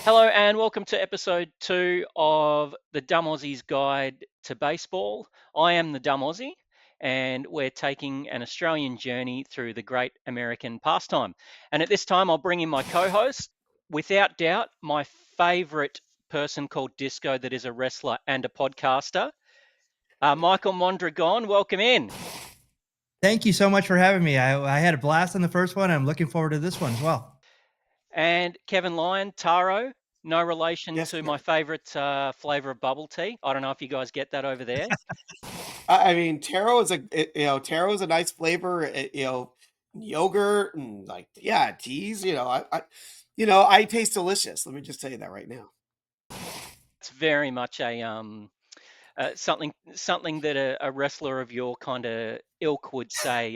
Hello and welcome to episode 2 of the Dumb Aussie's Guide to Baseball. I am the Dumb Aussie and we're taking an Australian journey through the great American pastime. And at this time, I'll bring in my co-host, without doubt, my favourite person called Disco that is a wrestler and a podcaster, Michael Mondragon. Welcome in. Thank you so much for having me. I had a blast on the first one. I'm looking forward to this one as well. And Kevin Lyon, Taro, no relation Yes, to my favourite flavour of bubble tea. I don't know if you guys get that over there. I mean, taro is taro is a nice flavor. Yogurt and teas. I taste delicious. Let me just tell you that right now. It's very much a something that a wrestler of your kind of ilk would say.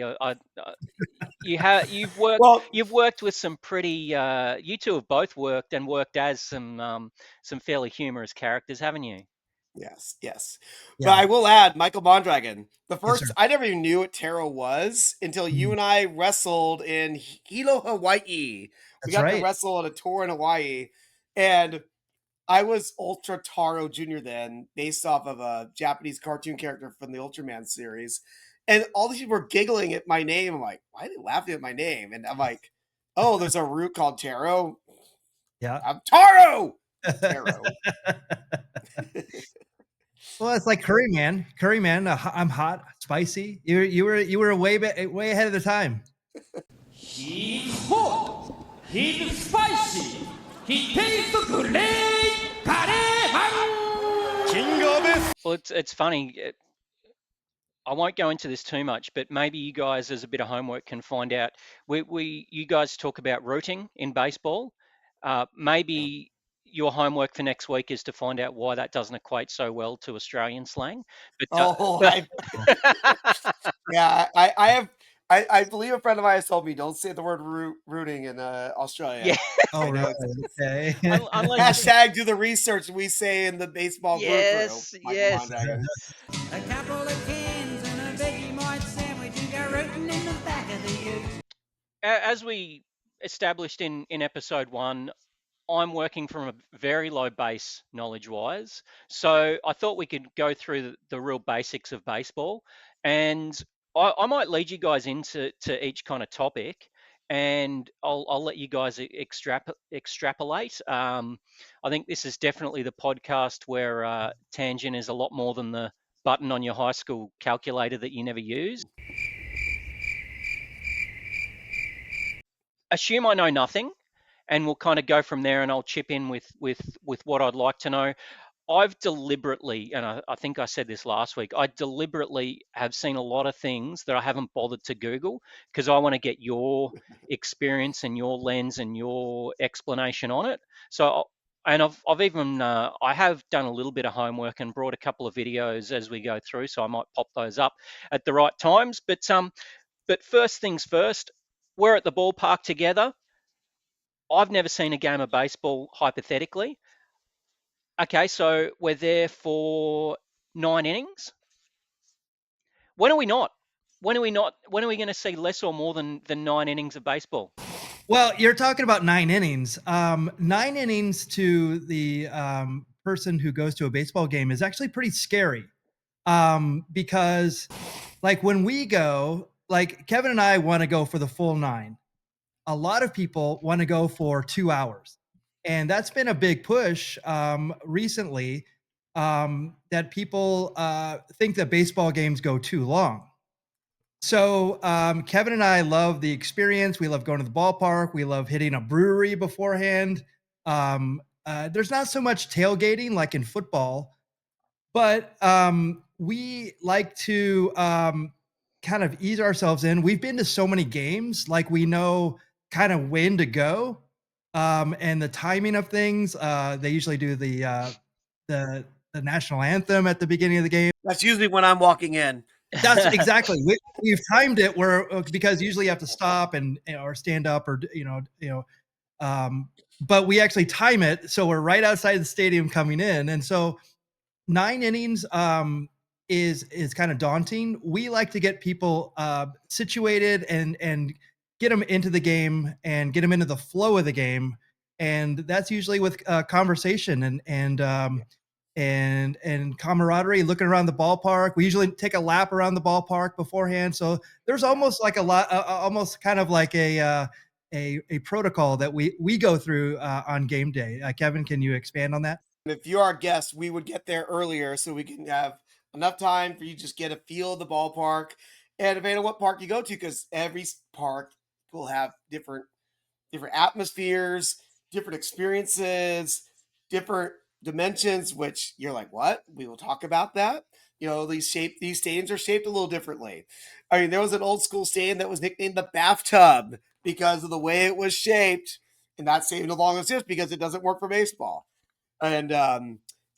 You've worked Well, you've worked with some pretty. You two have both worked as some fairly humorous characters, haven't you? yes. But Yeah. I will add, Michael Mondragon. The Yes, sir. first, I never even knew what taro was until you and I wrestled in Hilo, Hawaii. We That's got to right. wrestle on a tour in Hawaii, and I was Ultra Taro Jr. then, based off of a Japanese cartoon character from the Ultraman series. And all these people were giggling at my name. I'm like, why are they laughing at my name? And I'm like, oh, there's a root called taro. Yeah. I'm Taro! Taro. Well, it's like Curry Man. Curry Man. I'm hot, spicy. You were way ahead of the time. He's hot. He's spicy. He tastes great. Well, it's funny. I won't go into this too much, but maybe you guys, as a bit of homework, can find out. You guys talk about rooting in baseball. Maybe your homework for next week is to find out why that doesn't equate so well to Australian slang. I believe a friend of mine has told me don't say the word rooting in Australia. Yeah. Oh, really? Okay. Hashtag do the research we say in the baseball Yes, group. yes. A couple of cans and a Vegemite sandwich. You go rooting in the back of the ute. As we established in episode 1, I'm working from a very low base knowledge-wise, so I thought we could go through the real basics of baseball, and I might lead you guys into each kind of topic, and I'll let you guys extrapolate. I think this is definitely the podcast where tangent is a lot more than the button on your high school calculator that you never use. Assume I know nothing, and we'll kind of go from there, and I'll chip in with what I'd like to know. I've deliberately, and I think I said this last week, I deliberately have seen a lot of things that I haven't bothered to Google because I want to get your experience and your lens and your explanation on it. So, and I've even I have done a little bit of homework and brought a couple of videos as we go through, so I might pop those up at the right times. But first things first, we're at the ballpark together. I've never seen a game of baseball, hypothetically. Okay, so we're there for 9 innings. When are we not? When are we not? When are we going to see less or more than 9 innings of baseball? Well, you're talking about 9 innings. 9 innings to the person who goes to a baseball game is actually pretty scary. Because like when we go, like Kevin and I want to go for the full 9. A lot of people want to go for 2 hours. And that's been a big push recently, that people think that baseball games go too long. So Kevin and I love the experience. We love going to the ballpark. We love hitting a brewery beforehand. There's not so much tailgating like in football, but we like to kind of ease ourselves in. We've been to so many games, like we know kind of when to go, and the timing of things. They usually do the national anthem at the beginning of the game. That's usually when I'm walking in. That's exactly. We've timed it where because usually you have to stop and or stand up or but we actually time it so we're right outside the stadium coming in, and so 9 innings is kind of daunting. We like to get people situated and get them into the game and get them into the flow of the game. and that's usually with conversation and camaraderie, looking around the ballpark. We usually take a lap around the ballpark beforehand, so there's almost like a lot, almost kind of like a protocol that we go through on game day. Kevin, can you expand on that? If you're our guest, we would get there earlier so we can have enough time for you to just get a feel of the ballpark and depending on what park you go to, because every park will have different atmospheres, different experiences, different dimensions, which you're like, what? We will talk about that. These stadiums are shaped a little differently. I mean, there was an old school stadium that was nicknamed the bathtub because of the way it was shaped, and that stadium no longer exists because it doesn't work for baseball. And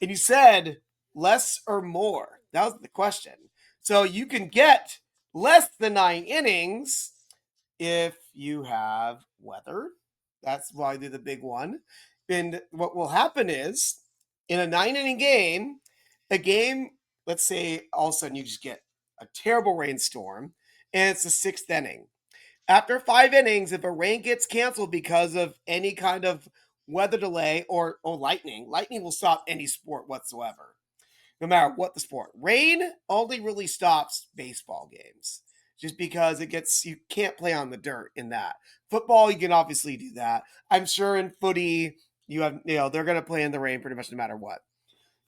you said less or more. That was the question. So you can get less than 9 innings if you have weather. That's probably the big one. And what will happen is in a 9 inning game, a game, let's say all of a sudden you just get a terrible rainstorm and it's the 6th inning. After 5 innings, if a rain gets canceled because of any kind of weather delay or lightning will stop any sport whatsoever, no matter what the sport. Rain only really stops baseball games just because you can't play on the dirt in that. Football, you can obviously do that. I'm sure in footy, they're going to play in the rain pretty much no matter what.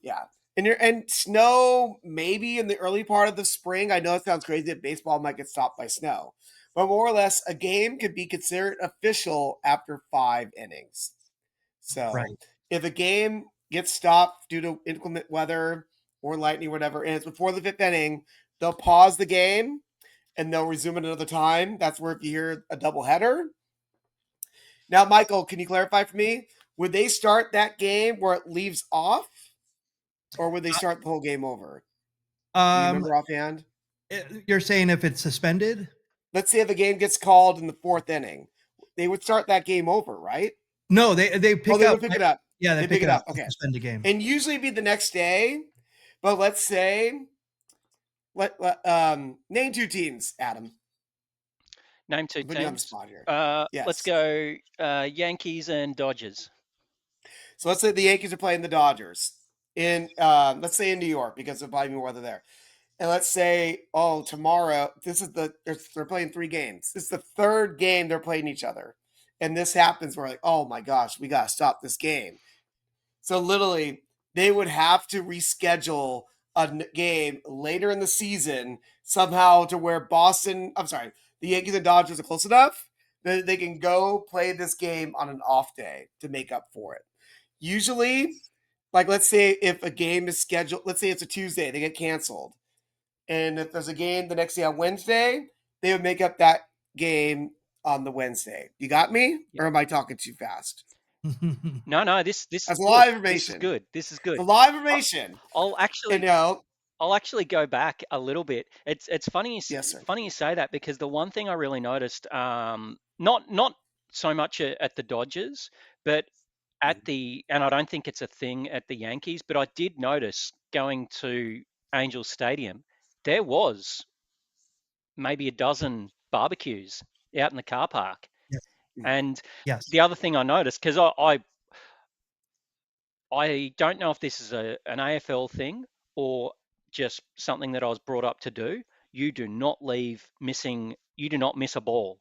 Yeah. And snow, maybe in the early part of the spring. I know it sounds crazy that baseball might get stopped by snow, but more or less, a game could be considered official after 5 innings. So Right. if a game gets stopped due to inclement weather or lightning, or whatever, and it's before the 5th inning, they'll pause the game and they'll resume it another time. That's where if you hear a doubleheader. Now, Michael, can you clarify for me? Would they start that game where it leaves off, or would they start the whole game over? Do you Um, remember offhand? you're saying if it's suspended? Let's say if a game gets called in the 4th inning, they would start that game over, right? No, they Oh, pick they up. would pick it up. Yeah, they They pick pick it it up. up. They Okay. suspend the game. And usually be the next day. But let's say, name 2 teams, Adam. Name two I'm putting you on the teams. spot here. Let's Yes. go Yankees and Dodgers. So let's say the Yankees are playing the Dodgers let's say in New York because of probably more weather there. And let's say, tomorrow, they're playing 3 games. This is the 3rd game they're playing each other. And this happens, we're like, oh my gosh, we got to stop this game. So literally, they would have to reschedule a game later in the season somehow to where the Yankees and Dodgers are close enough that they can go play this game on an off day to make up for it. Usually, like let's say if a game is scheduled, let's say it's a Tuesday, they get canceled. And if there's a game the next day on Wednesday, they would make up that game on the Wednesday. You got me? Yep. Or am I talking too fast? No, this That's is a good. lot of This is information. good. This is It's good. a lot of I- information. I'll You actually know, I'll actually go back a little bit. It's funny yes, sir. funny you say that because the one thing I really noticed, not so much at the Dodgers, but and I don't think it's a thing at the Yankees, but I did notice going to Angel Stadium, there was maybe a dozen barbecues out in the car park. Yes. And Yes. the other thing I noticed, because I don't know if this is an AFL thing or just something that I was brought up to do. You do not you do not miss a ball.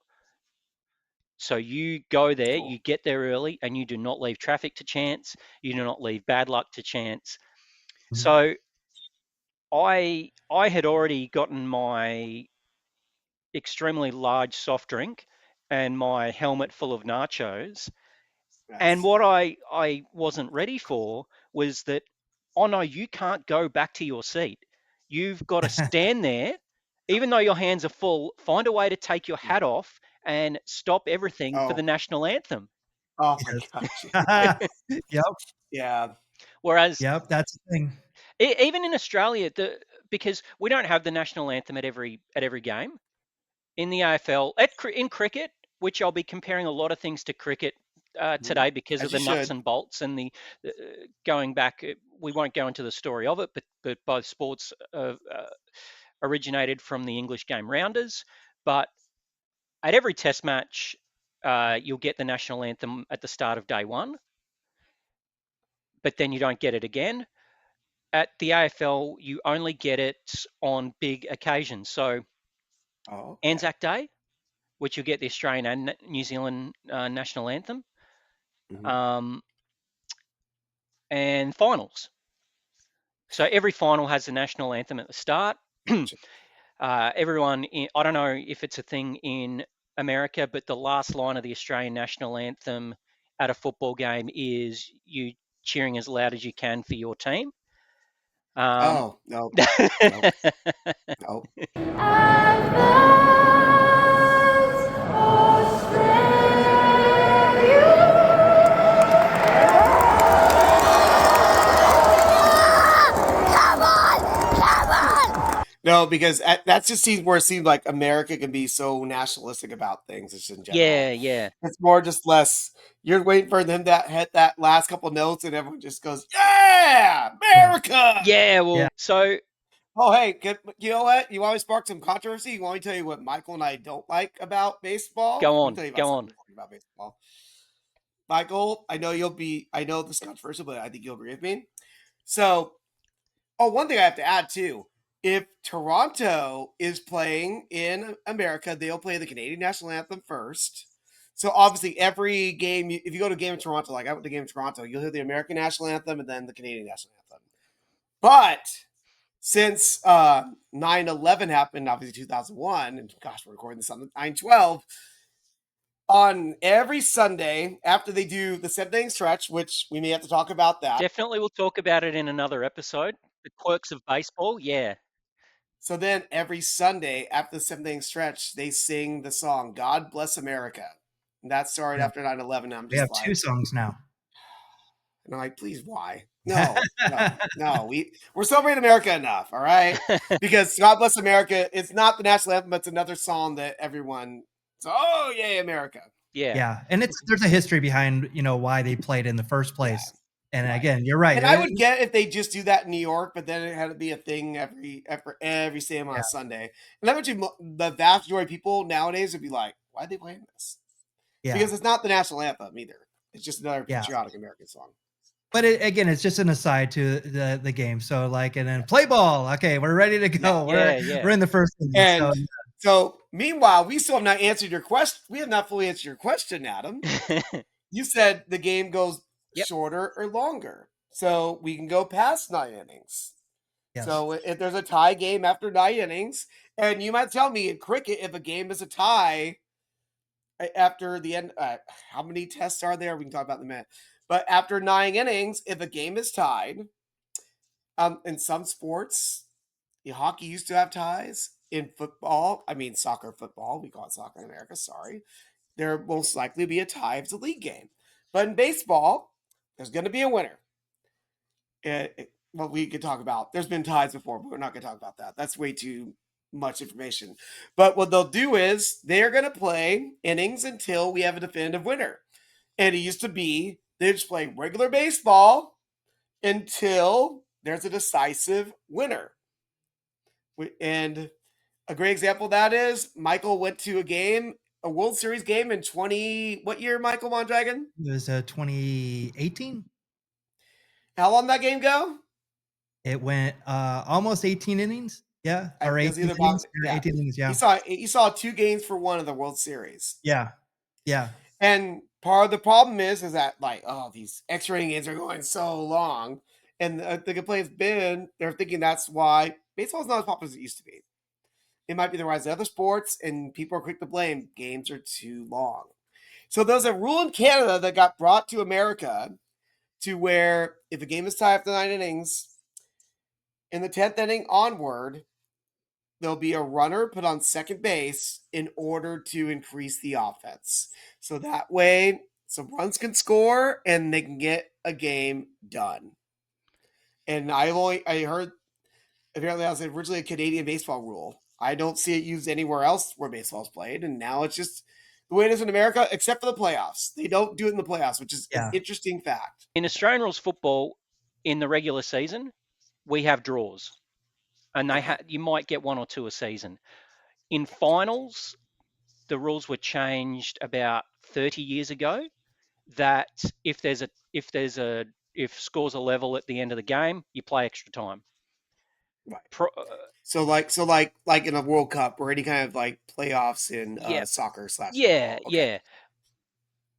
So you go there, Cool. you get there early, and you do not leave traffic to chance. You do not leave bad luck to chance. Mhm. So I had already gotten my extremely large soft drink and my helmet full of nachos. And Yes. what I wasn't ready for was that, oh no, you can't go back to your seat. You've got to stand there, even though your hands are full, find a way to take your hat off and stop everything for the Oh, national anthem. oh my gosh. Yes. Yep. Yeah. Whereas Yep. That's the thing. even in Australia, because we don't have the national anthem at every game in the AFL, in cricket, which I'll be comparing a lot of things to cricket today because of As the you nuts should. and bolts and the going back. We won't go into the story of it, but both sports originated from the English game rounders. But at every Test match, you'll get the national anthem at the start of day one, but then you don't get it again. At the AFL, you only get it on big occasions. So Oh, okay. Anzac Day, which you'll get the Australian and New Zealand national anthem, Mhm. and finals. So every final has the national anthem at the start. Gotcha. Everyone, I don't know if it's a thing in America, but the last line of the Australian national anthem at a football game is you cheering as loud as you can for your team. Oh, no, no, no. No, because that just seems where it seems like America can be so nationalistic about things just in general. Yeah. It's more just less. You're waiting for them to hit that last couple notes, and everyone just goes, "Yeah, America!" Yeah, well, Yeah. so Oh, hey, you know what? You want me to spark some controversy? You want me to tell you what Michael and I don't like about baseball? go Let me on, tell you about go something on. about baseball. Michael, I know I know this is controversial, but I think you'll agree with me. So, one thing I have to add too. If Toronto is playing in America, they'll play the Canadian national anthem first. So obviously, every game, if you go to a game in Toronto, like I went to a game in Toronto, you'll hear the American national anthem and then the Canadian national anthem. But since 9/11 happened, obviously 2001, and gosh, we're recording this on the 9/12, on every Sunday after they do the 7 inning stretch, which we may have to talk about that. Definitely we'll talk about it in another episode. The quirks of baseball, yeah. So then every Sunday after the 7 inning stretch, they sing the song "God Bless America." And that started Yeah. after 9/11. I'm We just have 2 like, songs now. and I'm like, please, why? No. We're celebrating America enough, all right? Because God Bless America, it's not the national anthem, but it's another song that everyone. So, oh yay, America! Yeah. Yeah, and there's a history behind, why they played in the first Yeah, place. And right. again, you're right. And I would get if they just do that in New York, but then it had to be a thing every state on Yeah. a Sunday. And I bet you the vast majority of people nowadays would be like, "Why are they playing this?" Yeah. Because it's not the national anthem either. It's just another Yeah. patriotic American song. But again, it's just an aside to the game. So and then play ball. Okay, we're ready to go. Yeah. We're in the first inning. And so meanwhile, we still have not answered your question. We have not fully answered your question, Adam. You said the game goes shorter or longer. So we can go past 9 innings. Yes. So if there's a tie game after 9 innings, and you might tell me in cricket, if a game is a tie after the end, how many tests are there? We can talk about in a minute. But after 9 innings, if a game is tied, in some sports, hockey used to have ties. In football, soccer, football, we call it soccer in America, sorry. There will most likely be a tie if it's a league game. But in baseball, there's going to be a winner. Well, we could talk about. There's been ties before, but we're not going to talk about that. That's way too much information. But what they'll do is they're going to play innings until we have a definitive winner. And it used to be they just play regular baseball until there's a decisive winner. And a great example of that is Michael went to a World Series game in what year, Michael Mondragon? It was 2018. How long did that game go? It went almost 18 innings. Yeah, or It was 18 either innings. yeah. 18 innings. Yeah. He saw 2 games for one of the World Series. Yeah. And part of the problem is that these extra inning games are going so long, and the complaint's been they're thinking that's why baseball is not as popular as it used to be. It might be the rise of other sports, and people are quick to blame games are too long. So there's a rule in Canada that got brought to America to where if a game is tied after 9 innings, in the 10th inning onward, there'll be a runner put on second base in order to increase the offense. So that way, some runs can score and they can get a game done. And I heard, apparently that was originally a Canadian baseball rule. I don't see it used anywhere else where baseball's played. And now it's just the way it is in America, except for the playoffs. They don't do it in the playoffs, which is an interesting fact. In Australian rules football, in the regular season, we have draws. And you might get 1 or 2 a season. In finals, the rules were changed about 30 years ago. That if scores are level at the end of the game, you play extra time. Right. Pro, So like in a World Cup or any kind of like playoffs in yeah, soccer / yeah, football. Okay.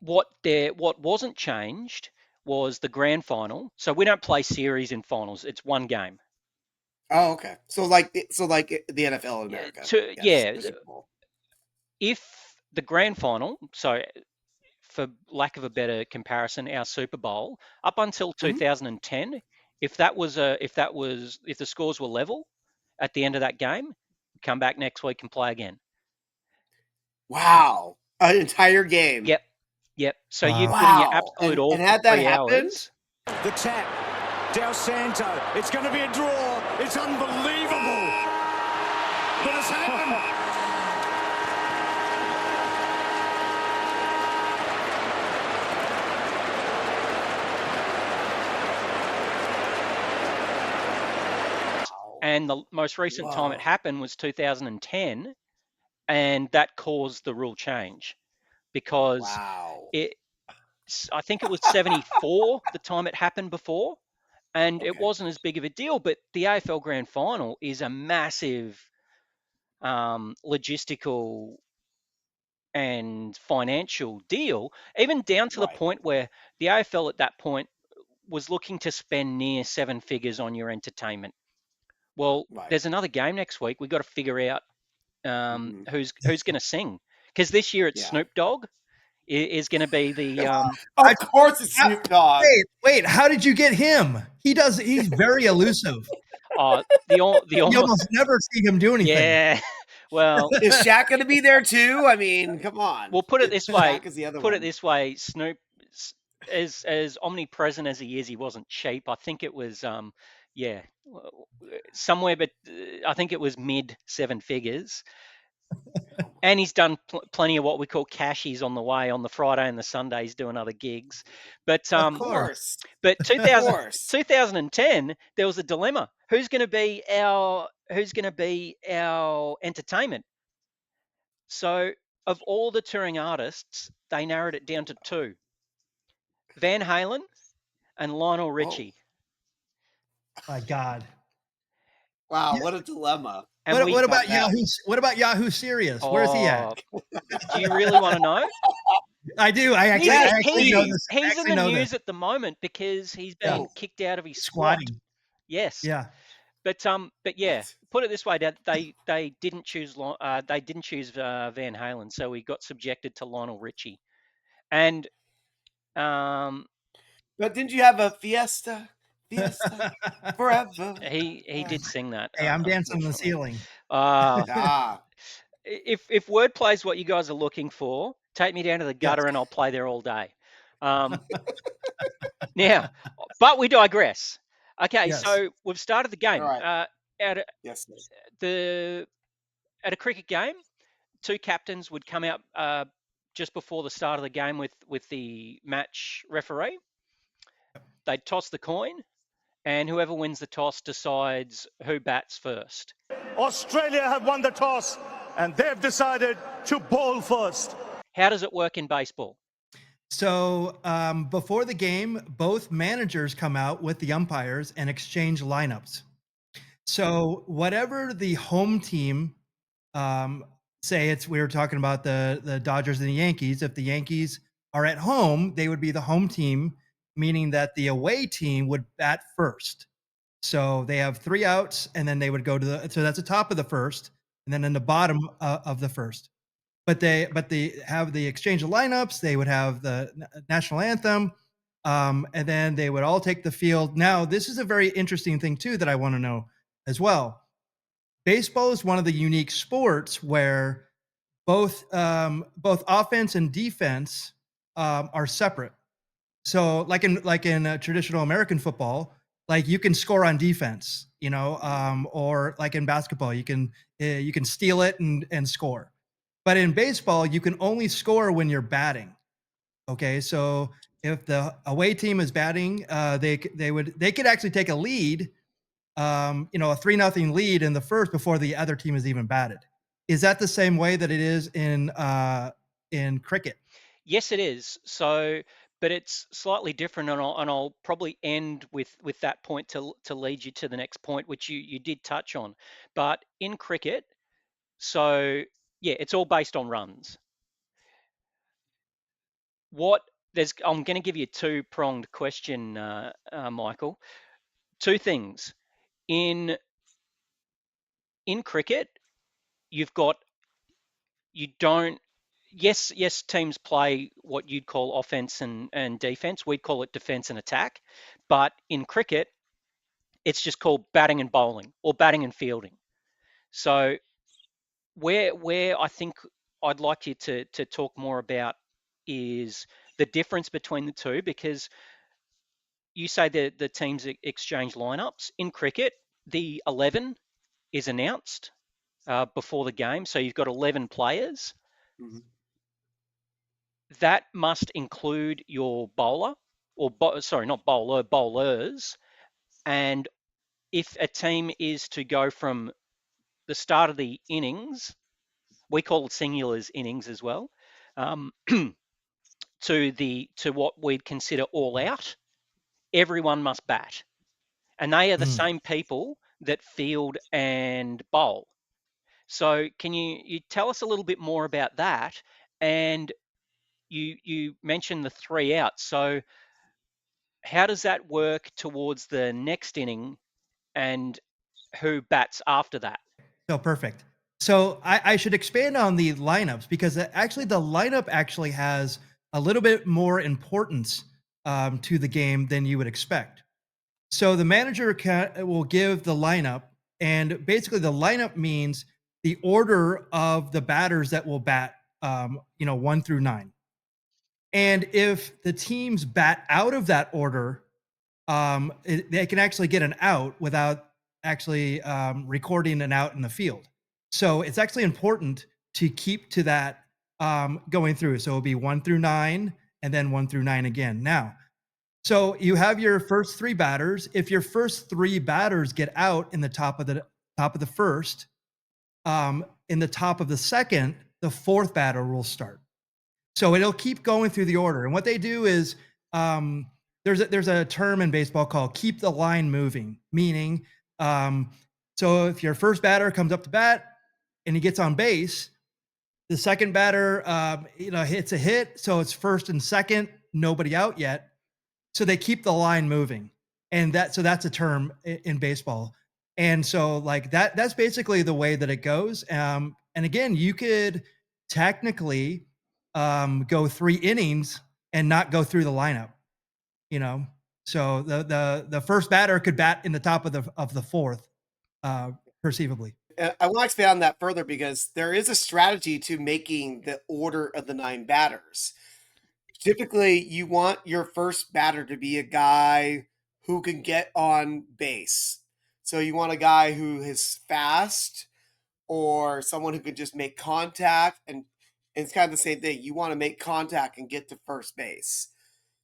yeah. What wasn't changed was the grand final. So we don't play series in finals. It's one game. Oh, okay. So like the NFL in Yeah, America. to Yes. yeah, The Super Bowl. if the grand final, so for lack of a better comparison, our Super Bowl up until Mhm. 2010, if the scores were level at the end of that game, come back next week and play again. Wow. An entire game. Yep, yep. So you Wow. put in your Wow. absolute all And for had that 3 happened? hours. The tap. Del Santo. It's going to be a draw. It's unbelievable. But it's happened. And the most recent time it happened was 2010, and that caused the rule change because Wow. I think it was 74 the time it happened before, and it Okay. wasn't as big of a deal. But the AFL Grand Final is a massive logistical and financial deal, even down to the Right. point where the AFL at that point was looking to spend near 7 figures on your entertainment. Well, Right. there's another game next week. We've got to figure out Mhm. who's going to sing, because this year it's Yeah. Snoop Dogg is going to be the Of course it's Snoop Dogg. Wait, how did you get him? He's very elusive. the You almost almost never see him do anything. yeah. Well, Is Shaq going to be there too? I mean, come on. we'll put it this way. Shaq is the other Put one. it this way. Snoop, as omnipresent as he is, he wasn't cheap. I think it was somewhere, but I think it was mid 7 figures. And he's done plenty of what we call cashies on the way on the Friday and the Sundays doing other gigs. But Of Of course. course. but Of 2000, course. 2010 there was a dilemma. Who's going to be our entertainment? So of all the touring artists, they narrowed it down to two: Van Halen and Lionel Richie. My God. Wow, Yeah. what a dilemma. And What, we what about got that. Yahoo? What about Yahoo Serious? Where's he at? Do you really want to know? I do. I actually know this. I He's in actually the know news this. at the moment because he's Yeah. been kicked out of his squad. Squatting. Yes. Yeah. But yeah, What? put it this way, Dad. They didn't choose Van Halen, so he got subjected to Lionel Richie, and But didn't you have a Fiesta forever? he did sing that. Hey, I'm dancing on the unfortunately. ceiling. Ah. If wordplay is what you guys are looking for, take me down to the gutter and I'll play there all day. Now, but we digress. Okay, Yes. so we've started the game. All right. At a cricket game, two captains would come out just before the start of the game with the match referee. They'd toss the coin, and whoever wins the toss decides who bats first. Australia have won the toss, and they've decided to bowl first. How does it work in baseball? So before the game, both managers come out with the umpires and exchange lineups. So whatever the home team, say we were talking about the Dodgers and the Yankees. If the Yankees are at home, they would be the home team, meaning that the away team would bat first. So they have 3 outs, and then they would go to so that's the top of the first, and then in the bottom of the first. But they have the exchange of lineups. They would have the national anthem, and then they would all take the field. Now, this is a very interesting thing too that I want to know as well. Baseball is one of the unique sports where both offense and defense are separate. So, like in traditional American football, like you can score on defense, or like in basketball, you can steal it and score. But in baseball, you can only score when you're batting. Okay, so if the away team is batting, they could actually take a lead, a 3-0 lead in the first before the other team is even batted. Is that the same way that it is in cricket? Yes, it is. So, but it's slightly different, and I'll probably end with that point to lead you to the next point, which you did touch on. But in cricket, so yeah, it's all based on runs. What there's, I'm going to give you a two-pronged question, Michael. Two things in cricket, you've got you don't. Yes, teams play what you'd call offense and defense. We'd call it defense and attack. But in cricket, it's just called batting and bowling or batting and fielding. So where I think I'd like you to talk more about is the difference between the two, because you say the teams exchange lineups. In cricket, the 11 is announced before the game. So you've got 11 players. Mm-hmm. That must include your bowler, or sorry, not bowler, bowlers. And if a team is to go from the start of the innings, we call it singulars innings as well, um, to what we'd consider all out, everyone must bat. And they are the Mm. same people that field and bowl. So can you tell us a little bit more about that? And you mentioned the 3 outs. So how does that work towards the next inning, and who bats after that? So perfect. So I should expand on the lineups because actually the lineup actually has a little bit more importance to the game than you would expect. So the manager will give the lineup, and basically the lineup means the order of the batters that will bat, 1 through 9. And if the teams bat out of that order, they can actually get an out without actually recording an out in the field. So it's actually important to keep to that going through. So it'll be 1 through 9 and then 1 through 9 again. Now, so you have your first 3 batters. If your first 3 batters get out in the top of the first, in the top of the second, the 4th batter will start. So it'll keep going through the order. And what they do is um, there's a term in baseball called keep the line moving, meaning um, so if your first batter comes up to bat and he gets on base, the second batter hits a hit, so it's first and second, nobody out yet. So they keep the line moving, and that's a term in baseball. And so like that's basically the way that it goes. And again, you could technically go 3 innings and not go through the lineup, you know. So the first batter could bat in the top of the fourth, perceivably. I want to expand on that further because there is a strategy to making the order of the 9 batters. Typically, you want your first batter to be a guy who can get on base. So you want a guy who is fast or someone who can just make contact. And it's kind of the same thing. You want to make contact and get to first base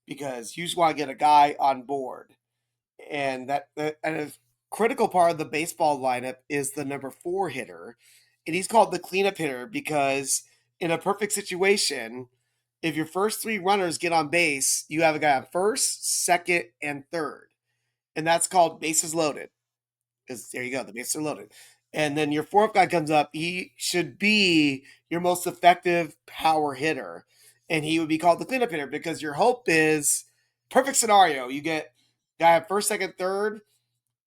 because you just want to get a guy on board. And and a critical part of the baseball lineup is the number 4 hitter. And he's called the cleanup hitter because in a perfect situation, if your first 3 runners get on base, you have a guy on first, second, and third. And that's called bases loaded. Because there you go, the bases are loaded. And then your 4th guy comes up, he should be your most effective power hitter. And he would be called the cleanup hitter because your hope is perfect scenario. You get guy at first, second, third,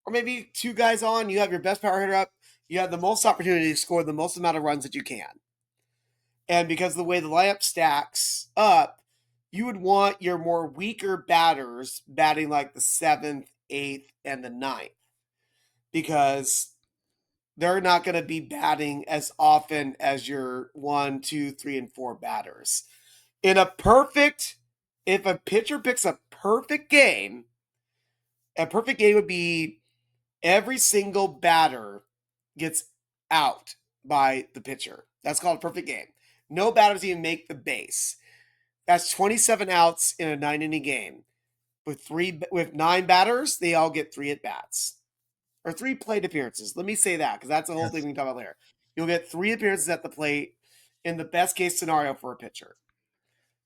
or maybe 2 guys on, you have your best power hitter up, you have the most opportunity to score the most amount of runs that you can. And because of the way the lineup stacks up, you would want your more weaker batters batting like the 7th, 8th, and the 9th. Because they're not going to be batting as often as your 1, 2, 3, and 4 batters. If a pitcher picks a perfect game would be every single batter gets out by the pitcher. That's called a perfect game. No batters even make the base. That's 27 outs in a 9-inning game. With 9 batters, they all get 3 at bats or 3 plate appearances. Let me say that because that's the whole thing we can talk about later. You'll get 3 appearances at the plate in the best case scenario for a pitcher.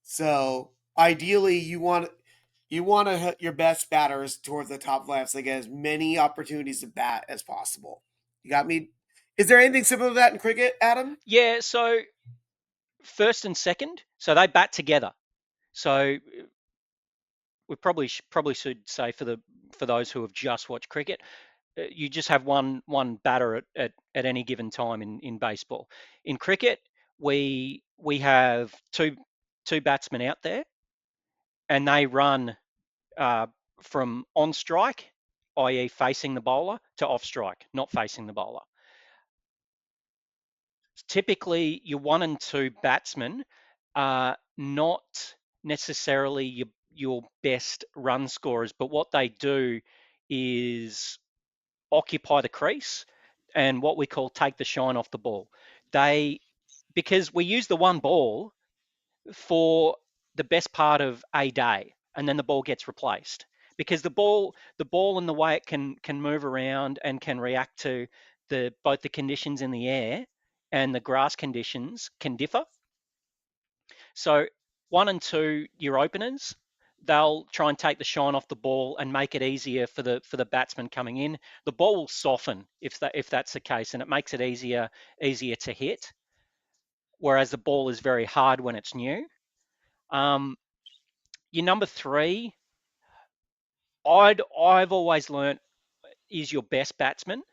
So ideally, you want to hit your best batters towards the top left so they get as many opportunities to bat as possible. You got me? Is there anything similar to that in cricket, Adam? Yeah, so first and second, so they bat together. So we probably should say for those who have just watched cricket, you just have one batter at any given time in baseball. In cricket, we have two batsmen out there, and they run uh, from on strike, i.e., facing the bowler, to off strike, not facing the bowler. Typically, your 1 and 2 batsmen are not necessarily your best run scorers, but what they do is occupy the crease and what we call take the shine off the ball. Because we use the one ball for the best part of a day, and then the ball gets replaced because the ball and the way it can move around and can react to both the conditions in the air and the grass conditions can differ. So 1 and 2, your openers, they'll try and take the shine off the ball and make it easier for the batsman coming in. The ball will soften if that's the case, and it makes it easier to hit. Whereas the ball is very hard when it's new. Your number 3, I've always learnt, is your best batsman,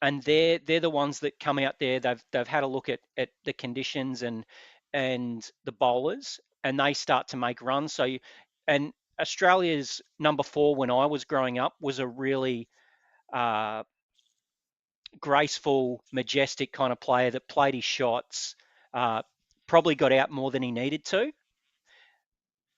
and they're the ones that come out there. They've had a look at the conditions and the bowlers, and they start to make runs. And Australia's number 4 when I was growing up was a really graceful, majestic kind of player that played his shots, probably got out more than he needed to.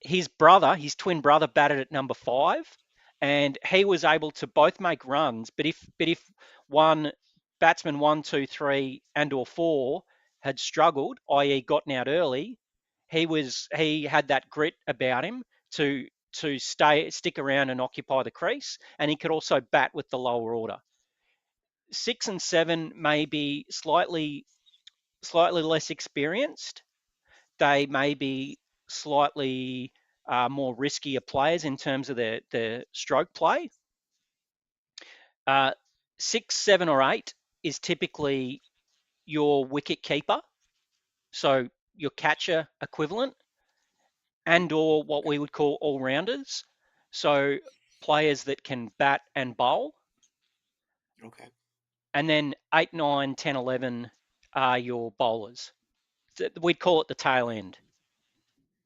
His twin brother, batted at number 5, and he was able to both make runs. But if one batsman 1, 2, 3, and/or 4 had struggled, i.e., gotten out early, he had that grit about him to stick around and occupy the crease, and he could also bat with the lower order. 6 and 7 may be slightly less experienced. They may be slightly more riskier players in terms of their stroke play. 6, 7, or 8 is typically your wicket keeper, so your catcher equivalent, and/or what we would call all-rounders, so players that can bat and bowl. Okay. And then 8, 9, 10, 11 are your bowlers. We'd call it the tail end.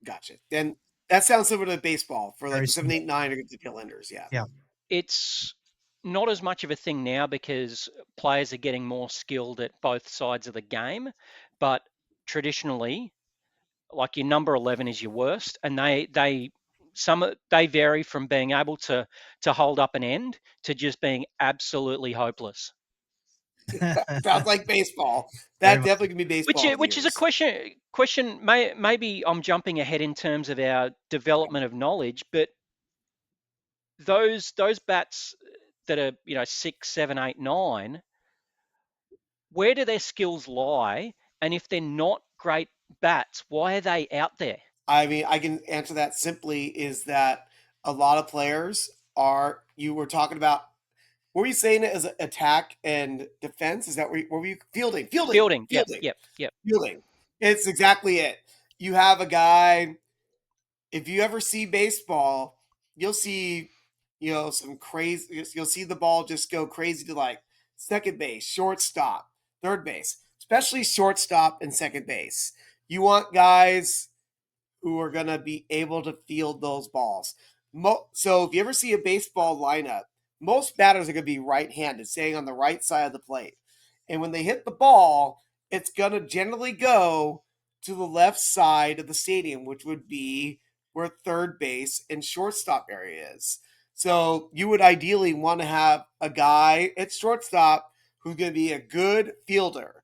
Gotcha. Then that sounds similar to baseball for like Very the 7, similar. 8, 9 against the tail enders. Yeah. Yeah. It's not as much of a thing now because players are getting more skilled at both sides of the game, but traditionally, like, your number 11 is your worst, and they vary from being able to hold up an end to just being absolutely hopeless. Sounds like baseball. Very That much. definitely can be baseball. over the Which is a years. question. Maybe I'm jumping ahead in terms of our development of knowledge, but those bats that are 6, 7, 8, 9, where do their skills lie? And if they're not great bats, why are they out there? I mean, I can answer that simply is that a lot of players are, you were talking about, what were you saying it as attack and defense? Is that what were you fielding? Fielding. Fielding. Yep. Fielding. Yep. Yep. Fielding. It's exactly it. You have a guy, if you ever see baseball, you'll see, some crazy, you'll see the ball just go crazy to like second base, shortstop, third base, especially shortstop and second base. You want guys who are going to be able to field those balls. So if you ever see a baseball lineup, most batters are going to be right-handed, staying on the right side of the plate. And when they hit the ball, it's going to generally go to the left side of the stadium, which would be where third base and shortstop area is. So you would ideally want to have a guy at shortstop who's going to be a good fielder.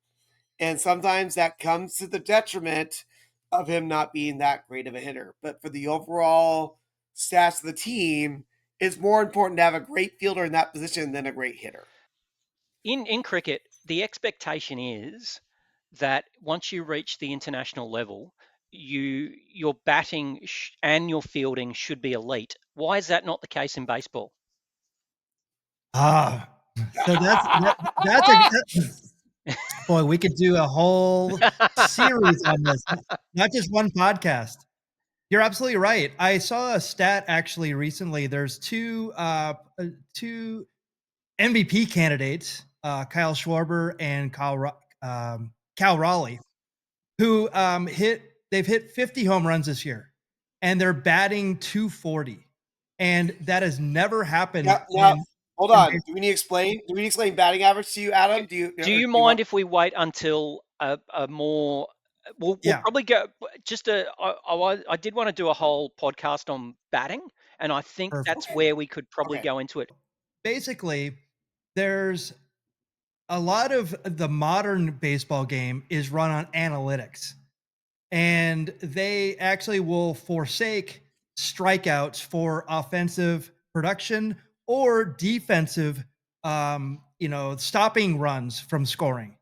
And sometimes that comes to the detriment of him not being that great of a hitter. But for the overall stats of the team, it's more important to have a great fielder in that position than a great hitter. In cricket, the expectation is that once you reach the international level, your batting and your fielding should be elite. Why is that not the case in baseball? Ah, so that's boy, we could do a whole series on this, not just one podcast. You're absolutely right. I saw a stat actually recently. There's two MVP candidates, Kyle Schwarber and Cal Raleigh, who they've hit 50 home runs this year, and they're batting 240, and that has never happened Now, hold in on. Do we need to explain? Do we need to explain batting average to you, Adam? Do you You mind want? if we wait until a more? We'll Yeah, probably go just a. I did want to do a whole podcast on batting, and I think perfect. that's Okay. where we could probably Okay. go into it. Basically, there's a lot of the modern baseball game is run on analytics, and they actually will forsake strikeouts for offensive production or defensive, stopping runs from scoring.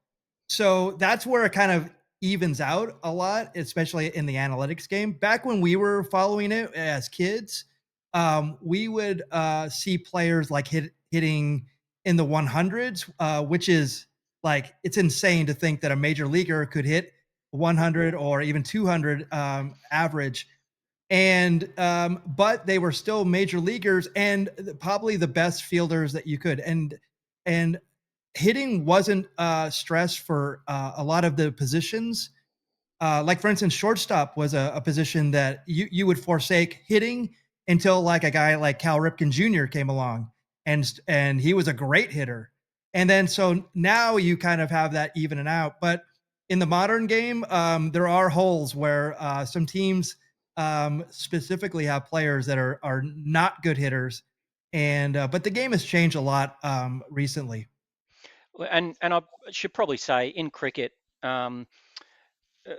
So that's where it kind of evens out a lot, especially in the analytics game. Back when we were following it as kids, we would see players like hitting in the 100s, which is like it's insane to think that a major leaguer could hit 100 or even 200 average. And but they were still major leaguers and probably the best fielders that you could. And hitting wasn't stress for a lot of the positions. Like for instance, shortstop was a position that you would forsake hitting until like a guy like Cal Ripken Jr. came along, and he was a great hitter. And then so now you kind of have that evening out. But in the modern game, there are holes where some teams specifically have players that are not good hitters, and but the game has changed a lot recently. And I should probably say in cricket, um, uh,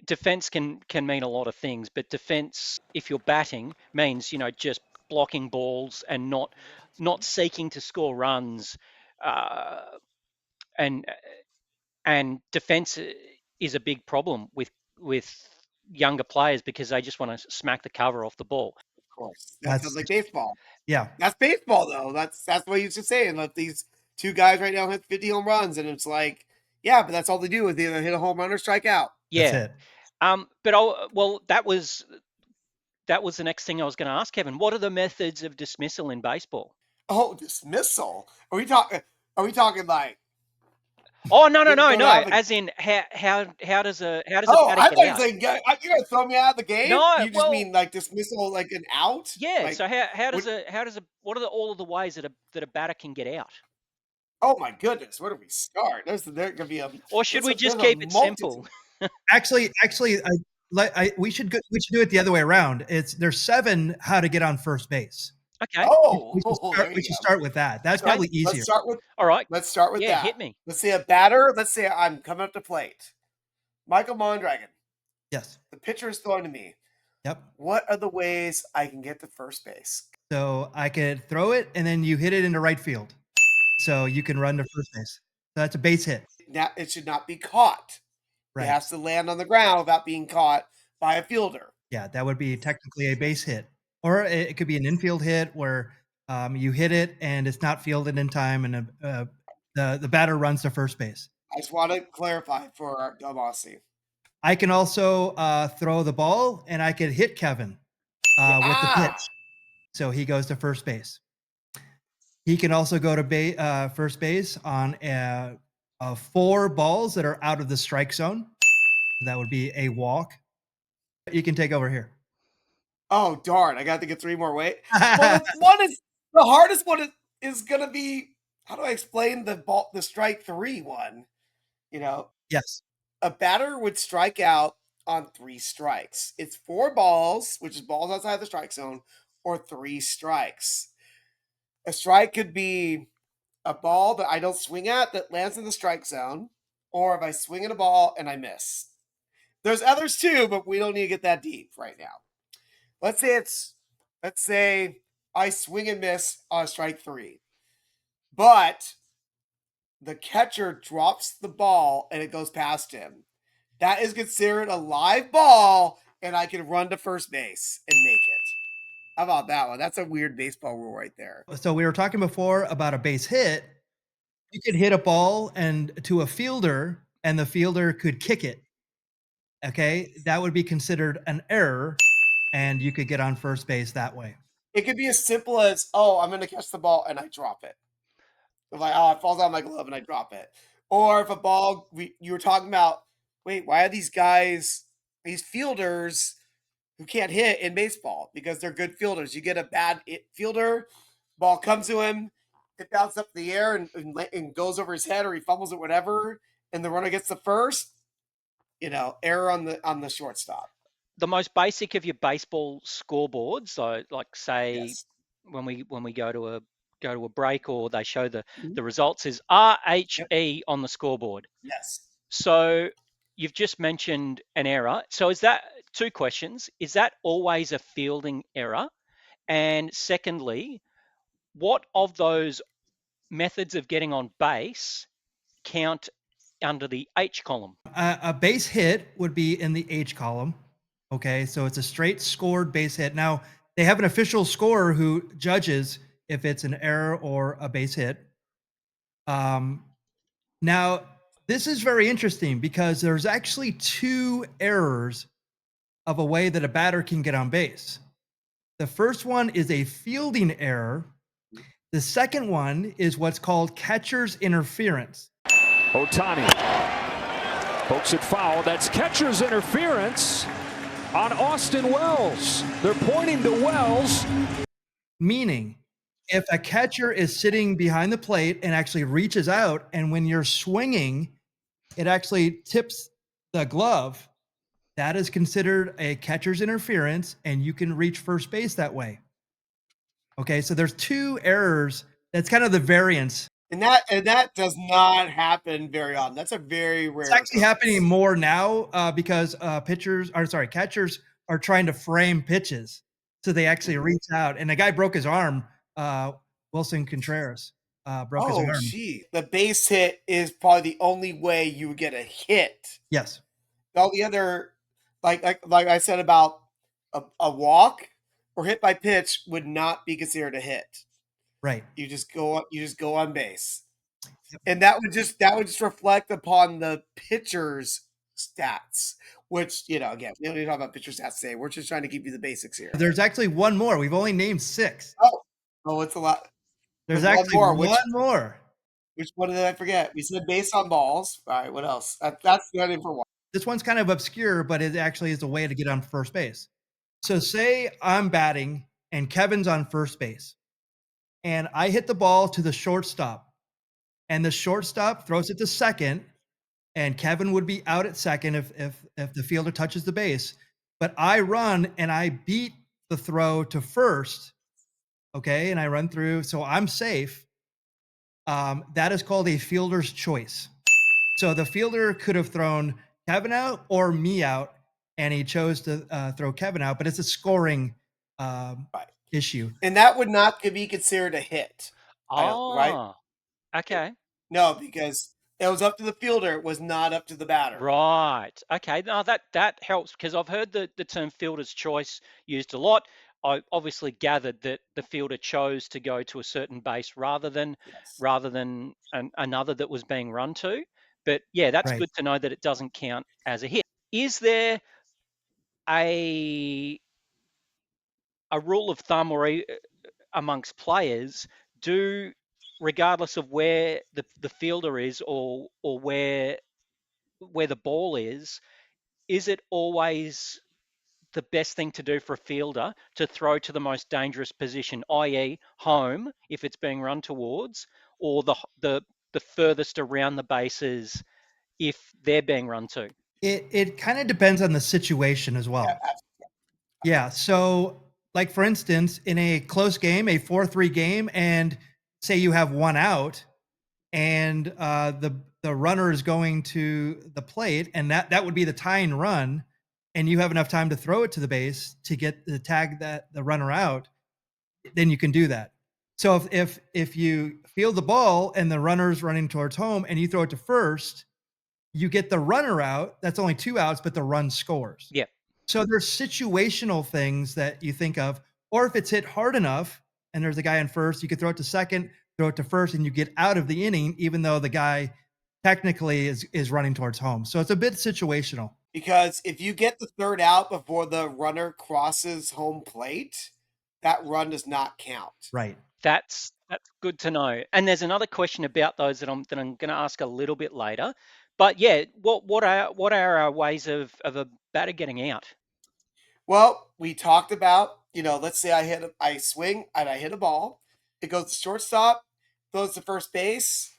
defense can mean a lot of things, but defense, if you're batting, means just blocking balls and not seeking to score runs, uh, and defense is a big problem with younger players because they just want to smack the cover off the ball. Of course. That sounds That's like baseball. yeah. That's baseball, though. That's what you used to say. And let these two guys right now hit 50 home runs, and it's like, yeah, but that's all they do is either hit a home run or strike out. That's Yeah. it. But well, that was the next thing I was going to ask, Kevin. What are the methods of dismissal in baseball? Oh, dismissal. Are we talking? Are we talking like Oh, no, no, getting no, thrown no. out of the? As in how does a Oh, batter I get thought you were out? saying you're gonna throw me out of the game. No, You just well, mean like dismissal, like an out? yeah. Like So what? what are all of the ways that a batter can get out? Oh my goodness, where do we start? There gonna be a Or should we there's just a keep it multitude. simple? Actually, we should do it the other way around. It's there's 7 how to get on first base. Okay. Oh, there We you should go. start with that. That's Okay. probably easier. All right. Let's start with Yeah, that. hit me. Let's say a batter. Let's say I'm coming up the plate. Michael Mondragon. Yes. The pitcher is throwing to me. Yep. What are the ways I can get to first base? So I could throw it and then you hit it into right field. So you can run to first base. So that's a base hit. Now it should not be caught. It Right. has to land on the ground without being caught by a fielder. Yeah, that would be technically a base hit. Or it could be an infield hit where you hit it and it's not fielded in time and the batter runs to first base. I just want to clarify for Delmasi. I can also throw the ball and I could hit Kevin with the pitch. So he goes to first base. He can also go to first base on 4 balls that are out of the strike zone. That would be a walk. You can take over here. Oh darn! I got to get 3 more. Wait. Well, the hardest one is gonna be, how do I explain the strike 3 one? You know, Yes. a batter would strike out on 3 strikes. It's 4 balls, which is balls outside the strike zone, or 3 strikes. A strike could be a ball that I don't swing at that lands in the strike zone, or if I swing at a ball and I miss. There's others too, but we don't need to get that deep right now. Let's say I swing and miss on strike 3, but the catcher drops the ball and it goes past him, that is considered a live ball, and I can run to first base and make it. How about that one? That's a weird baseball rule right there. So we were talking before about a base hit. You could hit a ball and to a fielder, and the fielder could kick it. Okay, that would be considered an error, and you could get on first base that way. It could be as simple as, oh, I'm going to catch the ball and I drop it. Like, oh, it falls out of my glove and I drop it. Or if a ball, you were talking about, wait, why are these guys, these fielders who can't hit in baseball because they're good fielders? You get a bad fielder, ball comes to him, it bounces up in the air and goes over his head, or he fumbles it, whatever, and the runner gets the first. Error on the shortstop. The most basic of your baseball scoreboards, so like say Yes. when we go to a break or they show the Mhm. results, is RHE on the scoreboard. Yes. So you've just mentioned an error. So is that, two questions? Is that always a fielding error? And secondly, what of those methods of getting on base count under the H column? A base hit would be in the H column. Okay, so it's a straight scored base hit. Now, they have an official scorer who judges if it's an error or a base hit. Now, this is very interesting because there's actually two errors of a way that a batter can get on base. The first one is a fielding error. The second one is what's called catcher's interference. Otani pokes it foul. That's catcher's interference on Austin Wells. They're pointing to Wells. Meaning, if a catcher is sitting behind the plate and actually reaches out, and when you're swinging, it actually tips the glove, that is considered a catcher's interference, and you can reach first base that way. Okay, so there's two errors. That's kind of the variance. And that does not happen very often. That's a very rare. It's actually happening more now because catchers are trying to frame pitches, so they actually reach out. And the guy broke his arm. Wilson Contreras broke his arm. Oh, gee, the base hit is probably the only way you would get a hit. Yes. All the other, like I said about a walk or hit by pitch, would not be considered a hit. Right. You just go on base. And that would just reflect upon the pitcher's stats, which, again, we don't need to talk about pitcher stats today. We're just trying to give you the basics here. There's actually one more. We've only named 6. Oh, it's a lot. There's actually one more. Which one did I forget? We said based on balls. All right, what else? That's the name for one. This one's kind of obscure, but it actually is a way to get on first base. So say I'm batting and Kevin's on first base, and I hit the ball to the shortstop, and the shortstop throws it to second, and Kevin would be out at second if the fielder touches the base. But I run and I beat the throw to first, okay, and I run through, so I'm safe. That is called a fielder's choice. So the fielder could have thrown Kevin out or me out, and he chose to throw Kevin out, but it's a scoring issue. And that would not be considered a hit. Right? Okay. No, because it was up to the fielder. It was not up to the batter. Right. Okay. Now that helps, because I've heard the term fielder's choice used a lot. I obviously gathered that the fielder chose to go to a certain base rather than another that was being run to. But yeah, that's Right. good to know that it doesn't count as a hit. Is there a rule of thumb or amongst players, regardless of where the fielder is or where the ball is it always the best thing to do for a fielder to throw to the most dangerous position, i.e. home if it's being run towards, or the furthest around the bases if they're being run to? It kind of depends on the situation as well. Yeah. So, like for instance, in a close game, a 4-3 game, and say you have one out, and the runner is going to the plate, and that would be the tying run, and you have enough time to throw it to the base to get the tag that the runner out, then you can do that. So if you field the ball and the runner's running towards home and you throw it to first, you get the runner out. That's only 2 outs, but the run scores. Yep. So there's situational things that you think of, or if it's hit hard enough and there's a guy in first, you could throw it to second, throw it to first, and you get out of the inning, even though the guy technically is running towards home. So it's a bit situational. Because if you get the third out before the runner crosses home plate, that run does not count. Right. That's good to know. And there's another question about those that I'm going to ask a little bit later. But yeah, what are our ways of a batter getting out? Well, we talked about, let's say I swing and I hit a ball. It goes to shortstop, goes to first base.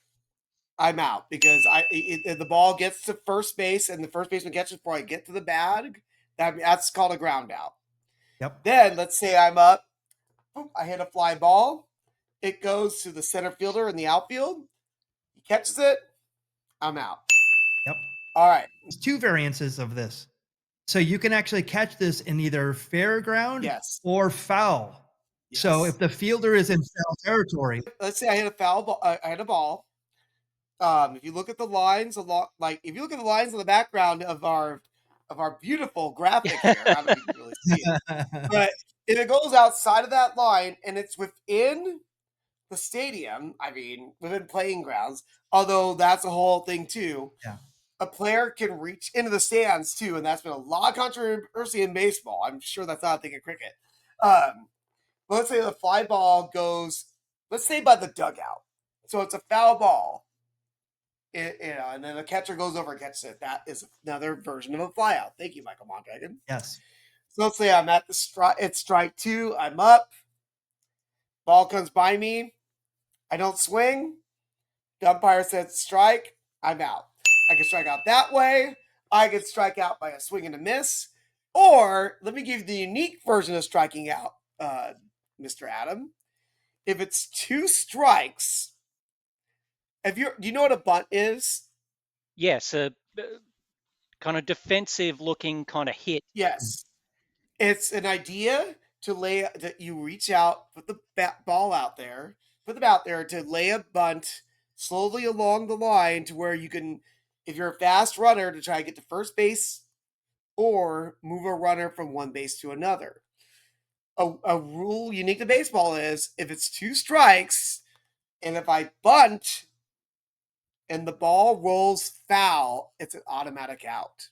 I'm out because the ball gets to first base and the first baseman catches before I get to the bag. That's called a ground out. Yep. Then let's say I'm up, boom, I hit a fly ball. It goes to the center fielder in the outfield. He catches it. I'm out. Yep. All right. There's 2 variances of this. So you can actually catch this in either fair ground Yes. or foul. Yes. So if the fielder is in foul territory, let's say I hit a foul ball. I hit a ball. If you look at the lines if you look at the lines in the background of our beautiful graphic here, I don't know if you can really see it, but if it goes outside of that line and it's within the stadium, I mean, within playing grounds, although that's a whole thing too. Yeah. A player can reach into the stands too, and that's been a lot of controversy in baseball. I'm sure that's not a thing in cricket. Let's say the fly ball goes, let's say by the dugout, so it's a foul ball. And then the catcher goes over and catches it. That is another version of a flyout. Thank you, Michael Mondragon. yes. So let's say I'm at the strike. It's strike 2. I'm up. Ball comes by me. I don't swing. The umpire says strike. I'm out. I can strike out that way. I can strike out by a swing and a miss. Or let me give you the unique version of striking out, Mr. Adam. If it's 2 strikes, do you know what a bunt is? Yes, a kind of defensive looking kind of hit. Yes. It's an idea that you reach out, put the ball out there, put the bat out there to lay a bunt slowly along the line to where you can, if you're a fast runner, to try to get to first base or move a runner from one base to another. A rule unique to baseball is if it's 2 strikes and if I bunt and the ball rolls foul, it's an automatic out.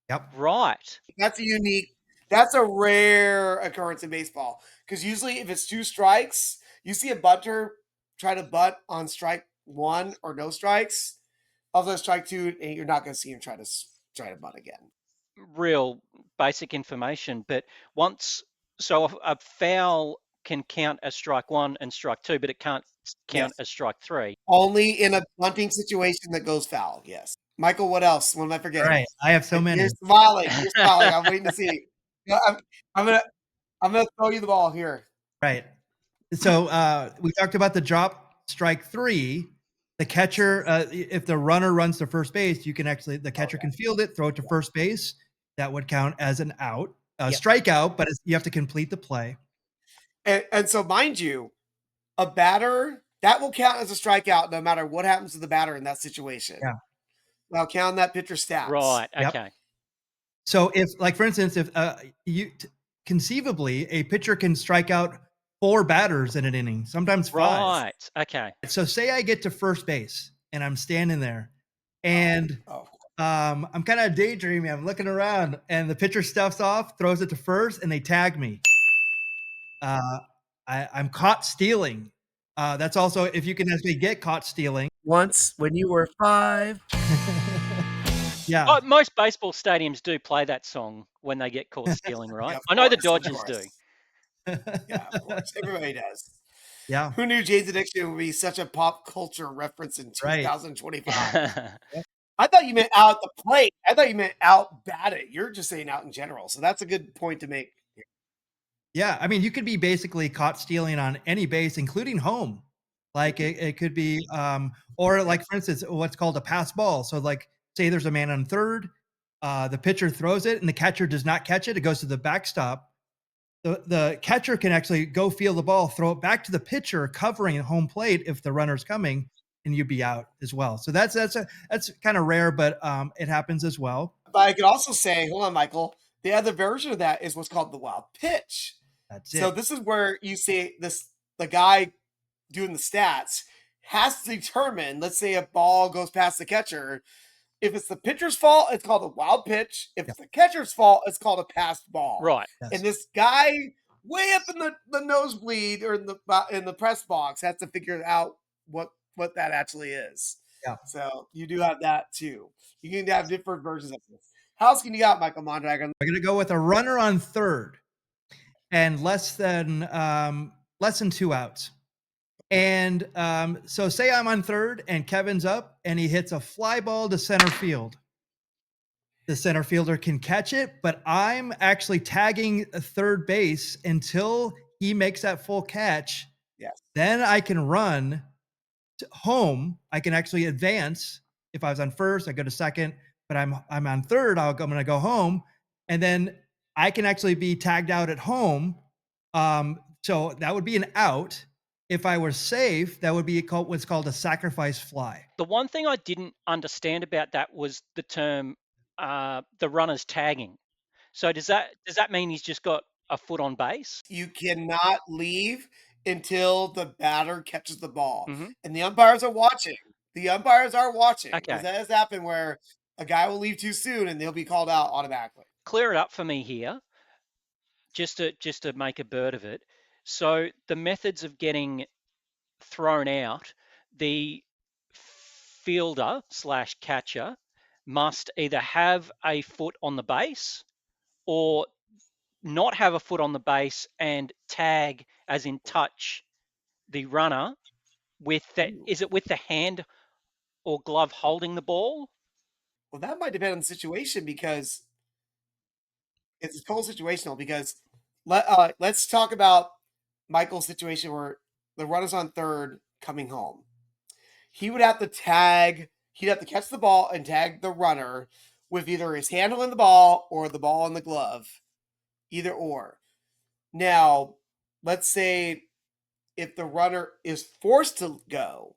Yep. Right. That's a rare occurrence in baseball because usually if it's 2 strikes, you see a bunter try to bunt on strike 1 or no strikes. Also strike 2, and you're not going to see him try to bunt again. Real basic information, but a foul can count as strike 1 and strike 2, but it can't count as strike 3. Only in a bunting situation that goes foul. Yes. Michael, what else? What am I forgetting? All right. I have so many. You're smiling. I'm waiting to see. I'm gonna throw you the ball here. Right. So we talked about the drop strike 3. The catcher, if the runner runs to first base, the catcher can field it, throw it to first base. That would count as an out, strikeout, but you have to complete the play. And so, mind you, a batter that will count as a strikeout no matter what happens to the batter in that situation. Yeah. I'll count that pitcher stats. Right. Yep. Okay. So if, like, for instance, if conceivably a pitcher can strike out 4 batters in an inning, sometimes 5. Right. Okay. So say I get to first base and I'm standing there and I'm kind of daydreaming. I'm looking around and the pitcher stuffs off, throws it to first, and they tag me. I'm caught stealing. That's also, if you can actually get caught stealing. Once when you were 5. Yeah. Oh, most baseball stadiums do play that song when they get caught stealing, right? Yeah, I know the course, Dodgers do. Yeah, of course. Everybody does. Yeah. Who knew Jane's Addiction would be such a pop culture reference in 2025? I thought you meant out at the plate. I thought you meant out batting. You're just saying out in general. So that's a good point to make. Yeah. I mean, you could be basically caught stealing on any base, including home. Like it could be, or like, for instance, what's called a pass ball. So like, say there's a man on third, the pitcher throws it and the catcher does not catch it. It goes to the backstop. the catcher can actually go field the ball, throw it back to the pitcher, covering home plate if the runner's coming, and you'd be out as well. So that's kind of rare, but it happens as well. But I could also say, hold on, Michael. The other version of that is what's called the wild pitch. That's So it. this is where you see the guy doing the stats has to determine, let's say a ball goes past the catcher. If it's the pitcher's fault, it's called a wild pitch. If it's the catcher's fault, it's called a passed ball. Right. Yes. And this guy way up in the nosebleed or in the press box has to figure out what that actually is. Yeah. So you do have that too. You can have different versions of this. How else can you got, Michael Mondragon? I'm going to go with a runner on third and less than 2 outs. And so say I'm on third and Kevin's up and he hits a fly ball to center field. The center fielder can catch it, but I'm actually tagging a third base until he makes that full catch. Yes. Then I can run to home. I can actually advance. If I was on first, I go to second, but I'm on third. I'm going to go home, and then I can actually be tagged out at home. So that would be an out. If I were safe, that would be what's called a sacrifice fly. The one thing I didn't understand about that was the term the runner's tagging. So does that mean he's just got a foot on base? You cannot leave until the batter catches the ball. Mhm. And the umpires are watching. The umpires are watching. Okay. Because that has happened where a guy will leave too soon and they'll be called out automatically. Clear it up for me here, just to make a bird of it. So the methods of getting thrown out, the fielder slash catcher must either have a foot on the base or not have a foot on the base and tag, as in touch, the runner with that. Is it with the hand or glove holding the ball? Well, that might depend on the situation because it's total situational. Because let's talk about Michael's situation where the runner's on third coming home. He would have to tag, he'd have to catch the ball and tag the runner with either his hand on the ball or the ball in the glove, either or. Now, let's say if the runner is forced to go,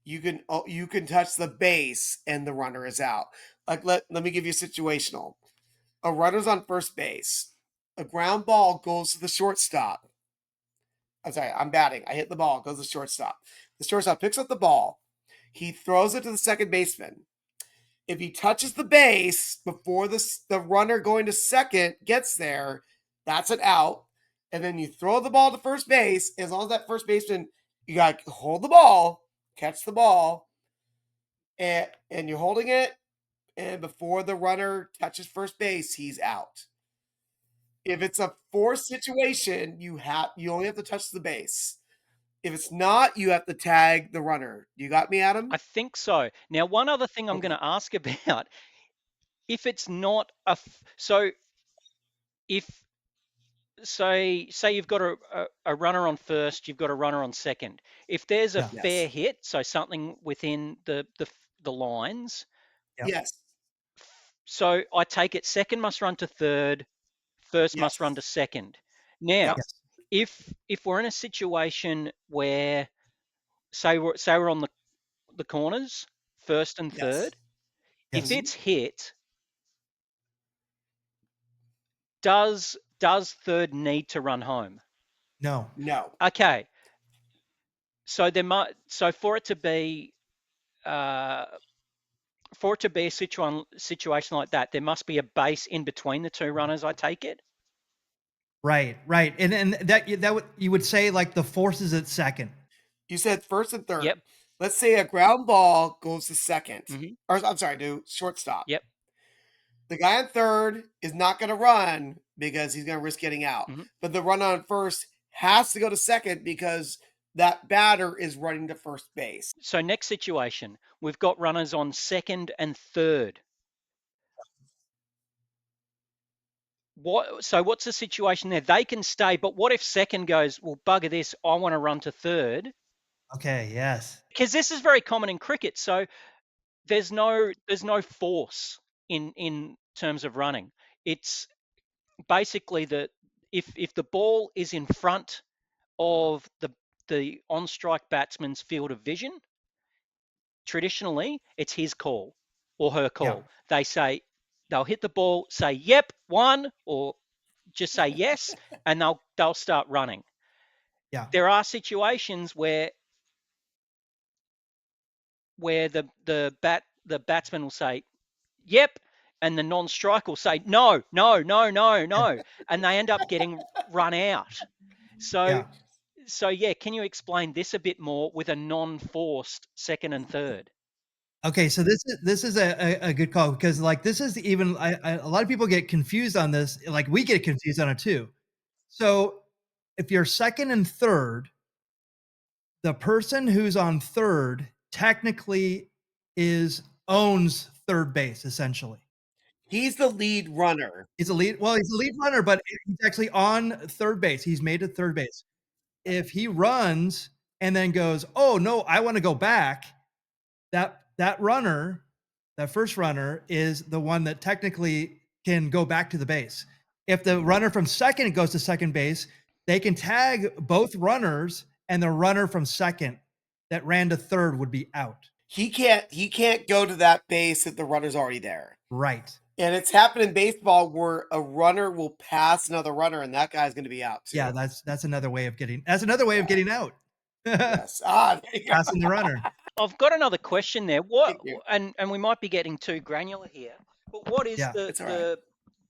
you can touch the base and the runner is out. Like let me give you a situational. A runner's on first base. A ground ball goes to the shortstop. I'm sorry, I'm batting. I hit the ball, goes to the shortstop. The shortstop picks up the ball. He throws it to the second baseman. If he touches the base before the runner going to second gets there, that's an out. And then you throw the ball to first base. As long as that first baseman, you got to hold the ball, catch the ball, and you're holding it. And before the runner touches first base, he's out. If it's a forced situation, you only have to touch the base. If it's not, you have to tag the runner. You got me, Adam? I think so. Now, one other thing I'm Okay. going to ask about, if it's not so if say you've got a runner on first, you've got a runner on second. If there's a Yeah. fair Yes. hit, so something within the lines, Yep. Yes. so I take it second must run to third, first must run to Yes. second. Now, Yep. if we're in a situation where say we're on the corners, first and Yes. third, if Yes. it's hit, does third need to run home? No. No. Okay. So for it to be a situation like that, there must be a base in between the two runners, I take it. Right. And that you would say like the forces at second. You said first and third. Yep. Let's say a ground ball goes to 2nd Mhm. Or I'm sorry, to shortstop. Yep. The guy on third is not going to run because he's going to risk getting out. Mhm. But the runner on first has to go to second because that batter is running to first base. So next situation, we've got runners on second and third. What's the situation there? They can stay, but what if second goes, well, bugger this, I want to run to third? Okay. Yes. Because this is very common in cricket. So there's no force in terms of running. It's basically if the ball is in front of the on strike batsman's field of vision, traditionally it's his call or her Yeah. call. They'll hit the ball, say yep, one, or just say yes, and they'll start running. Yeah. There are situations where the batsman will say yep, and the non-strike will say no, no, no, no, no, and they end up getting run out. So Yeah. so yeah, can you explain this a bit more with a non-forced second and third? Okay, so this is a good call because like this is even a lot of people get confused on this. Like we get confused on it too. So if you're second and third, the person who's on third technically is owns third base essentially. He's the lead runner. He's a lead. Well, he's a lead runner, but he's actually on third base. He's made it third base. If he runs and then goes, "Oh no, I want to go back," that runner, that first runner, is the one that technically can go back to the base. If the runner from second goes to second base, they can tag both runners, and the runner from second that ran to third would be out. He can't go to that base if the runner's already there. Right. And it's happened in baseball where a runner will pass another runner, and that guy's going to be out too. Yeah, that's another way of getting. That's another way of getting out. Yes. There you go. Passing the runner. I've got another question there. What Thank you. and we might be getting too granular here, but what is Yeah. It's all right.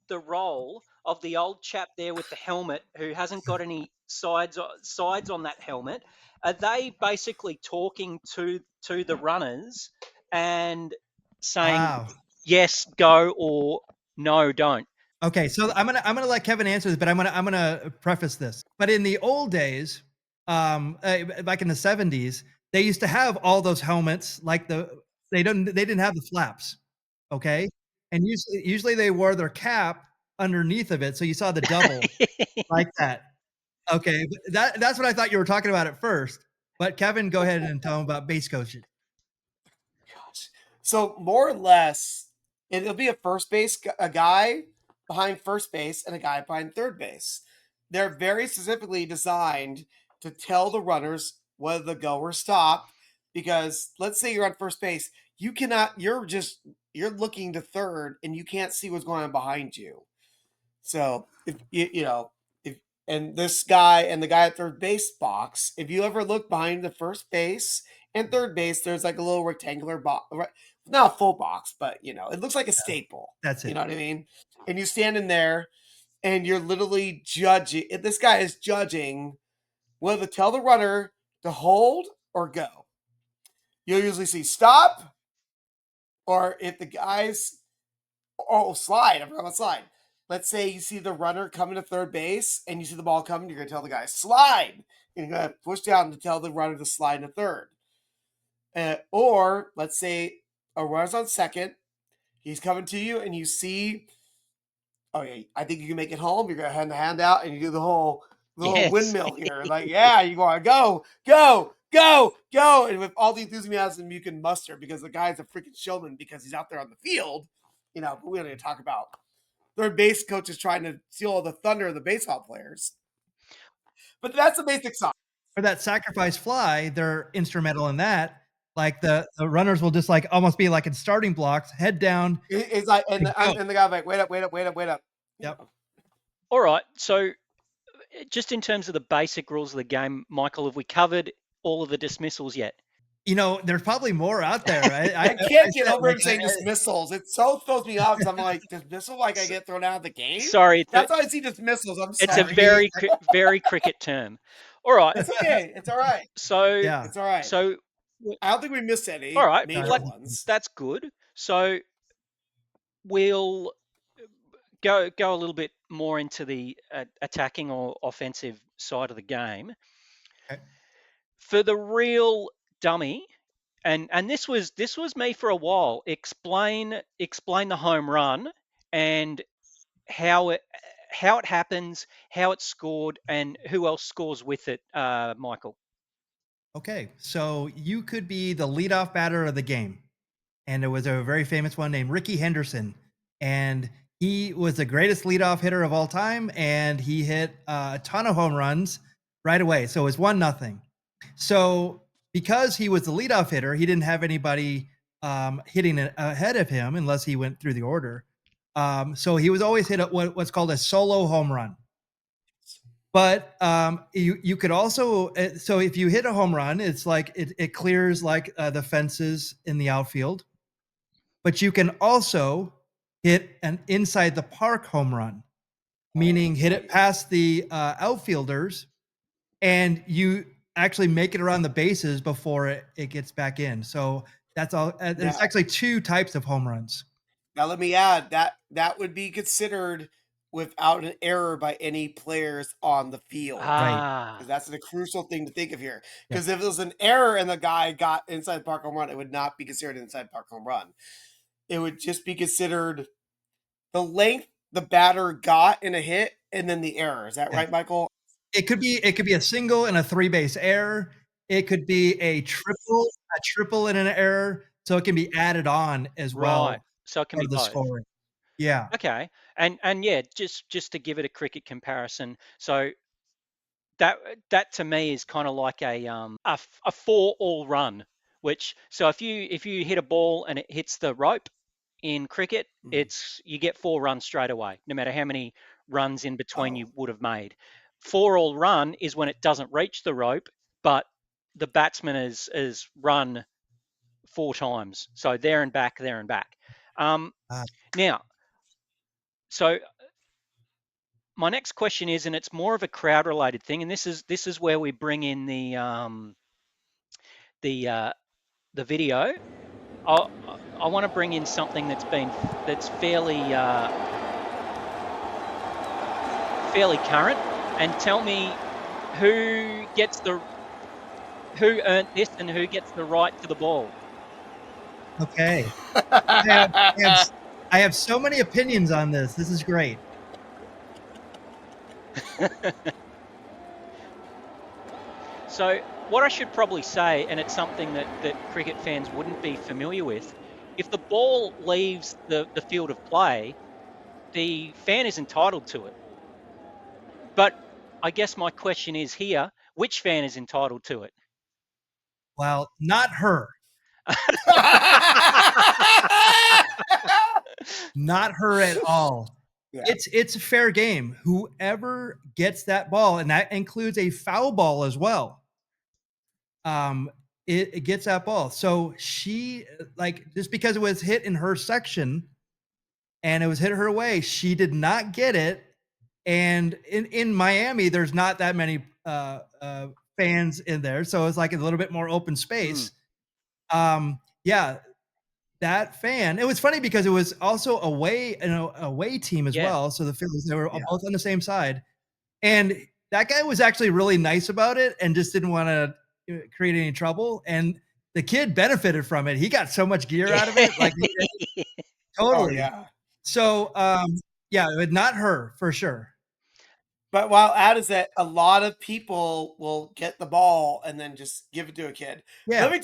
the role of the old chap there with the helmet who hasn't got any sides on that helmet? Are they basically talking to the runners and saying Wow. yes, go, or no, don't? Okay, so I'm gonna let Kevin answer this, but I'm gonna preface this. But in the old days, back in the 70s, they used to have all those helmets, like they didn't have the flaps, okay? And usually they wore their cap underneath of it, so you saw the double like that. Okay, but that's what I thought you were talking about at first. But Kevin, go ahead and tell them about base coaches. Gosh. So more or less, it'll be a guy behind first base and a guy behind third base. They're very specifically designed to tell the runners whether to go or stop. Because let's say you're on first base, you cannot. You're looking to third, and you can't see what's going on behind you. So if you know if and this guy and the guy at third base box, if you ever look behind the first base and third base, there's like a little rectangular box, not a full box, but it looks like a staple. That's You it. know what I mean? And you stand in there and you're literally judging. If this guy is judging whether to tell the runner to hold or go. You'll usually see stop, or if the guy's slide. I forgot about slide. Let's say you see the runner coming to third base and you see the ball coming, you're going to tell the guy slide. And you're going to push down to tell the runner to slide to third. Or let's say a runner's on second, he's coming to you and you see, okay, I think you can make it home. You're going to hand the hand out and you do the whole Yes. windmill here. Like, yeah, you go, go, go, go, go. And with all the enthusiasm you can muster, because the guy's a freaking showman because he's out there on the field, but we don't need to talk about third base coach is trying to steal all the thunder of the baseball players. But that's the basic side. For that sacrifice fly, they're instrumental in that. Like the runners will just like almost be like in starting blocks, head down. It's like, and go. the guy's like, wait up, wait up, wait up, wait up. Yep. All right. So just in terms of the basic rules of the game, Michael, have we covered all of the dismissals yet? There's probably more out there. I can't get over him saying dismissals. It so throws me off because I'm like, dismissal like I get thrown out of the game? Sorry. That's how I see dismissals. I'm sorry. It's a very, very cricket term. All right. It's okay. It's all right. So Yeah. It's all right. So I don't think we missed any all right, major well, ones. that's good. So we'll go a little bit more into the attacking or offensive side of the game. Okay. For the real dummy, and this was me for a while. Explain the home run and how it happens, how it's scored, and who else scores with it, Michael. Okay, so you could be the leadoff batter of the game, and there was a very famous one named Ricky Henderson, and He was the greatest leadoff hitter of all time, and he hit a ton of home runs right away. So it was 1-0. So because he was the leadoff hitter, he didn't have anybody hitting ahead of him unless he went through the order. So he was always hit what's called a solo home run. But you could also, so if you hit a home run, it's like it clears like the fences in the outfield. But you can also hit an inside the park home run, meaning hit it past the outfielders, and you actually make it around the bases before it gets back in. So that's all. There's actually 2 types of home runs. Now let me add that would be considered without an error by any players on the field. Ah, Because that's the crucial thing to think of here. Because if it was an error and the guy got inside park home run, it would not be considered an inside park home run. It would just be considered the length the batter got in a hit and then the error. Is that right, Michael? It could be a single and a 3-base error. It could be a triple and an error. So it can be added on as well. right. So it can be The both. scoring. Yeah. Okay. And yeah, just to give it a cricket comparison. So that to me is kind of like a 4-all run, which so if you hit a ball and it hits the rope in cricket, it's you get 4 runs straight away, no matter how many runs in between you would have made. 4-all run is when it doesn't reach the rope, but the batsman is run 4 times. So there and back, there and back. Now, so my next question is, and it's more of a crowd-related thing, and this is where we bring in the video. I want to bring in something that's fairly current, and tell me who earned this and who gets the right to the ball. Okay. I have so many opinions on this. This is great. So what I should probably say, and it's something that cricket fans wouldn't be familiar with, if the ball leaves the field of play, the fan is entitled to it. But I guess my question is here, which fan is entitled to it? Well, not her. Not her at all. Yeah. It's a fair game. Whoever gets that ball, and that includes a foul ball as well. It gets that ball. So she, like, just because it was hit in her section and it was hit her way, she did not get it. And in Miami, there's not that many fans in there, so it's like a little bit more open space. Yeah, that fan. It was funny because it was also away team as well. So the Phillies, they were both on the same side, and that guy was actually really nice about it and just didn't want to create any trouble. And the kid benefited from it. He got so much gear out of it, like totally. So yeah, not her for sure. But while add is that a lot of people will get the ball and then just give it to a kid. Yeah. Let me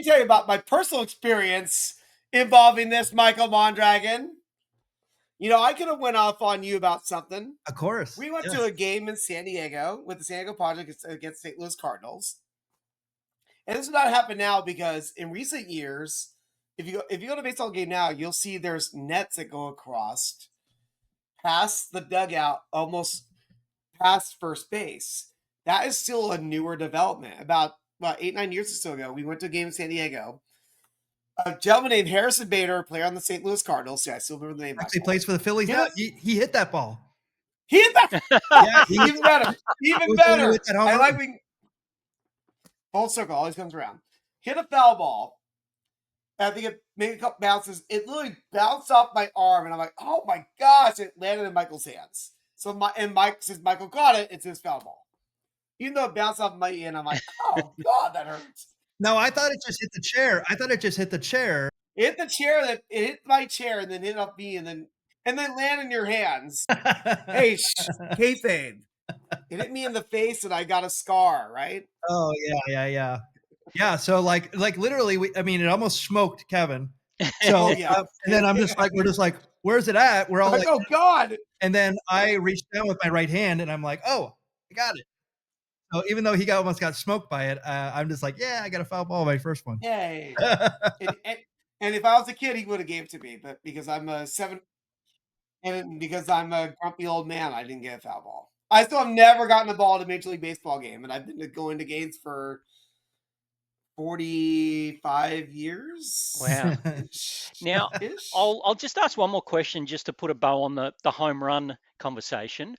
tell you about my personal experience involving this, Michael Mondragon. You know, I could have went off on you about something. Of course. We went to a game in San Diego with the San Diego Padres against St. Louis Cardinals. And this would not happen now because in recent years, if you go to a baseball game now, you'll see there's nets that go across past the dugout, almost past first base. That is still a newer development. About 8-9 years or so ago, we went to a game in San Diego. A gentleman named Harrison Bader, player on the St. Louis Cardinals. Yeah, I still remember the name. Actually plays for the Phillies now. He hit that ball. He hit that. Yeah, even better. Even better. I like we full circle. Always comes around. Hit a foul ball. I think it made a couple bounces. It literally bounced off my arm, and I'm like, "Oh my gosh!" It landed in Michael's hands. So since Michael got it, it's his foul ball. Even though it bounced off my hand, I'm like, "Oh God, that hurts." No, I thought it just hit the chair. It hit the chair. It hit my chair, and then hit off me, and then land in your hands. Hey, kayfabe. It hit me in the face, and I got a scar. Right? Oh yeah. Yeah, so like literally, it almost smoked Kevin. So and then we're just like, where's it at? We're all Like, like, oh God. and then I reached down with my right hand and I'm like, oh, I got it. So even though he almost got smoked by it, I'm just like, yeah, I got a foul ball, my first one. Yay. And, and, and if I was a kid, he would have gave it to me, but because I'm a grumpy old man, I didn't get a foul ball. I still have never gotten a ball at a Major League Baseball game, and I've been going to games for 45 years. Wow. Now, Ish. I'll just ask one more question just to put a bow on the home run conversation.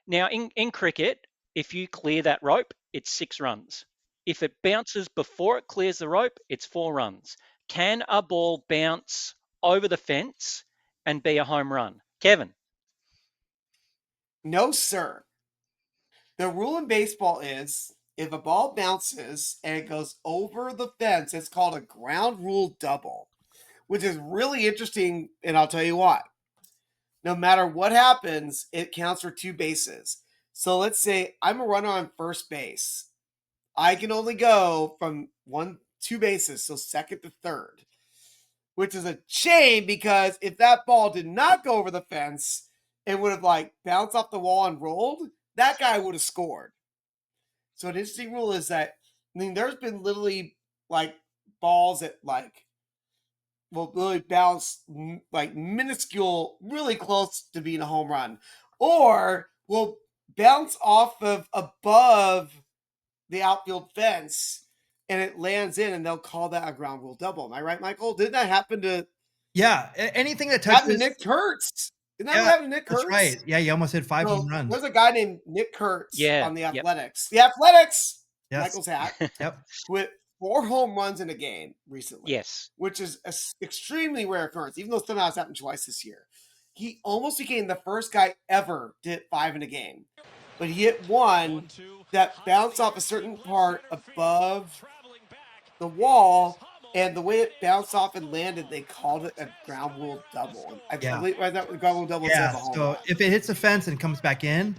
Now, in cricket, if you clear that rope, it's 6 runs. If it bounces before it clears the rope, it's 4 runs. Can a ball bounce over the fence and be a home run? Kevin? No, sir. The rule in baseball is if a ball bounces and it goes over the fence, it's called a ground rule double, which is really interesting, and I'll tell you why. No matter what happens, it counts for 2 bases. So let's say I'm a runner on first base. I can only go from 2 bases, so second to third, which is a shame because if that ball did not go over the fence, it would have like bounced off the wall and rolled. That guy would have scored. So an interesting rule is that there's been literally like balls that like will really bounce like minuscule, really close to being a home run, or will bounce off of above the outfield fence and it lands in, and they'll call that a ground rule double. Am I right, Michael? Didn't that happen to Yeah, anything that happen to touches. Nick Kurtz? Didn't that Yeah, happen to Nick that's Kurtz? right. Yeah, you almost hit 5 home So runs. there's a guy named Nick Kurtz Yeah, on the yep. Athletics. The Athletics, Yes. Michael's hat, Yep. who hit 4 home runs in a game recently. Yes. Which is an extremely rare occurrence, even though somehow it's happened twice this year. He almost became the first guy ever to hit 5 in a game. But he hit one that bounced off a certain part above the wall, and the way it bounced off and landed, they called it a ground rule double. I Yeah. believe that the ground rule double instead Yeah, of a home so run. if it hits the fence and comes back in,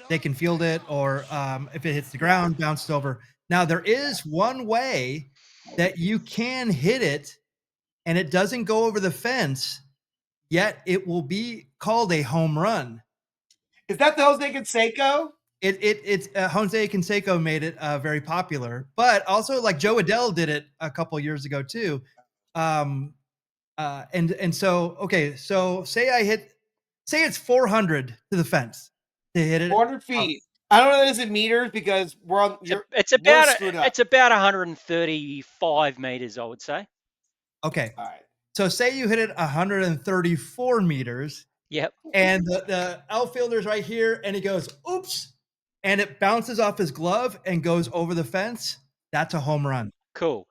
they can field it, or if it hits the ground, bounces over. Now, there is one way that you can hit it and it doesn't go over the fence, yet it will be called a home run. Is that the Jose Canseco? It's Jose Canseco made it very popular, but also like Joe Adele did it a couple years ago too. And so okay, so say it's 400 to the fence to hit it. 400 feet. I don't know that it's in meters because we're on. It's we're about screwed up. it's about 135 meters, I would say. Okay, All right. so say you hit it 134 meters, Yep. and the outfielder's right here, and he goes, oops, and it bounces off his glove and goes over the fence. That's a home run. Cool.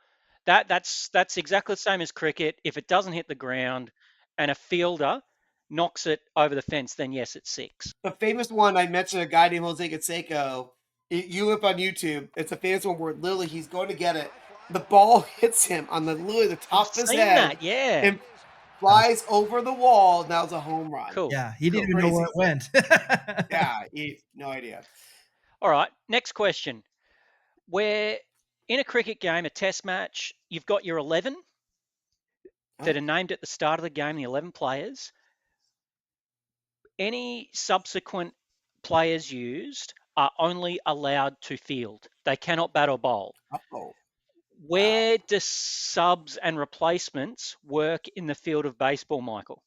That's exactly the same as cricket. If it doesn't hit the ground and a fielder knocks it over the fence, then yes, it's 6. The famous one, I mentioned a guy named Jose Canseco. You look on YouTube. It's a famous one where literally he's going to get it. The ball hits him on literally the top of his Seen head that, yeah. and flies over the wall. Now it's a home run. Cool. Yeah, he didn't Cool. even know where it went. Yeah, no idea. All right, next question. Where in a cricket game, a test match, you've got your 11 that are named at the start of the game, the 11 players. Any subsequent players used are only allowed to field. They cannot bat or bowl. Uh-oh. Where do subs and replacements work in the field of baseball, Michael?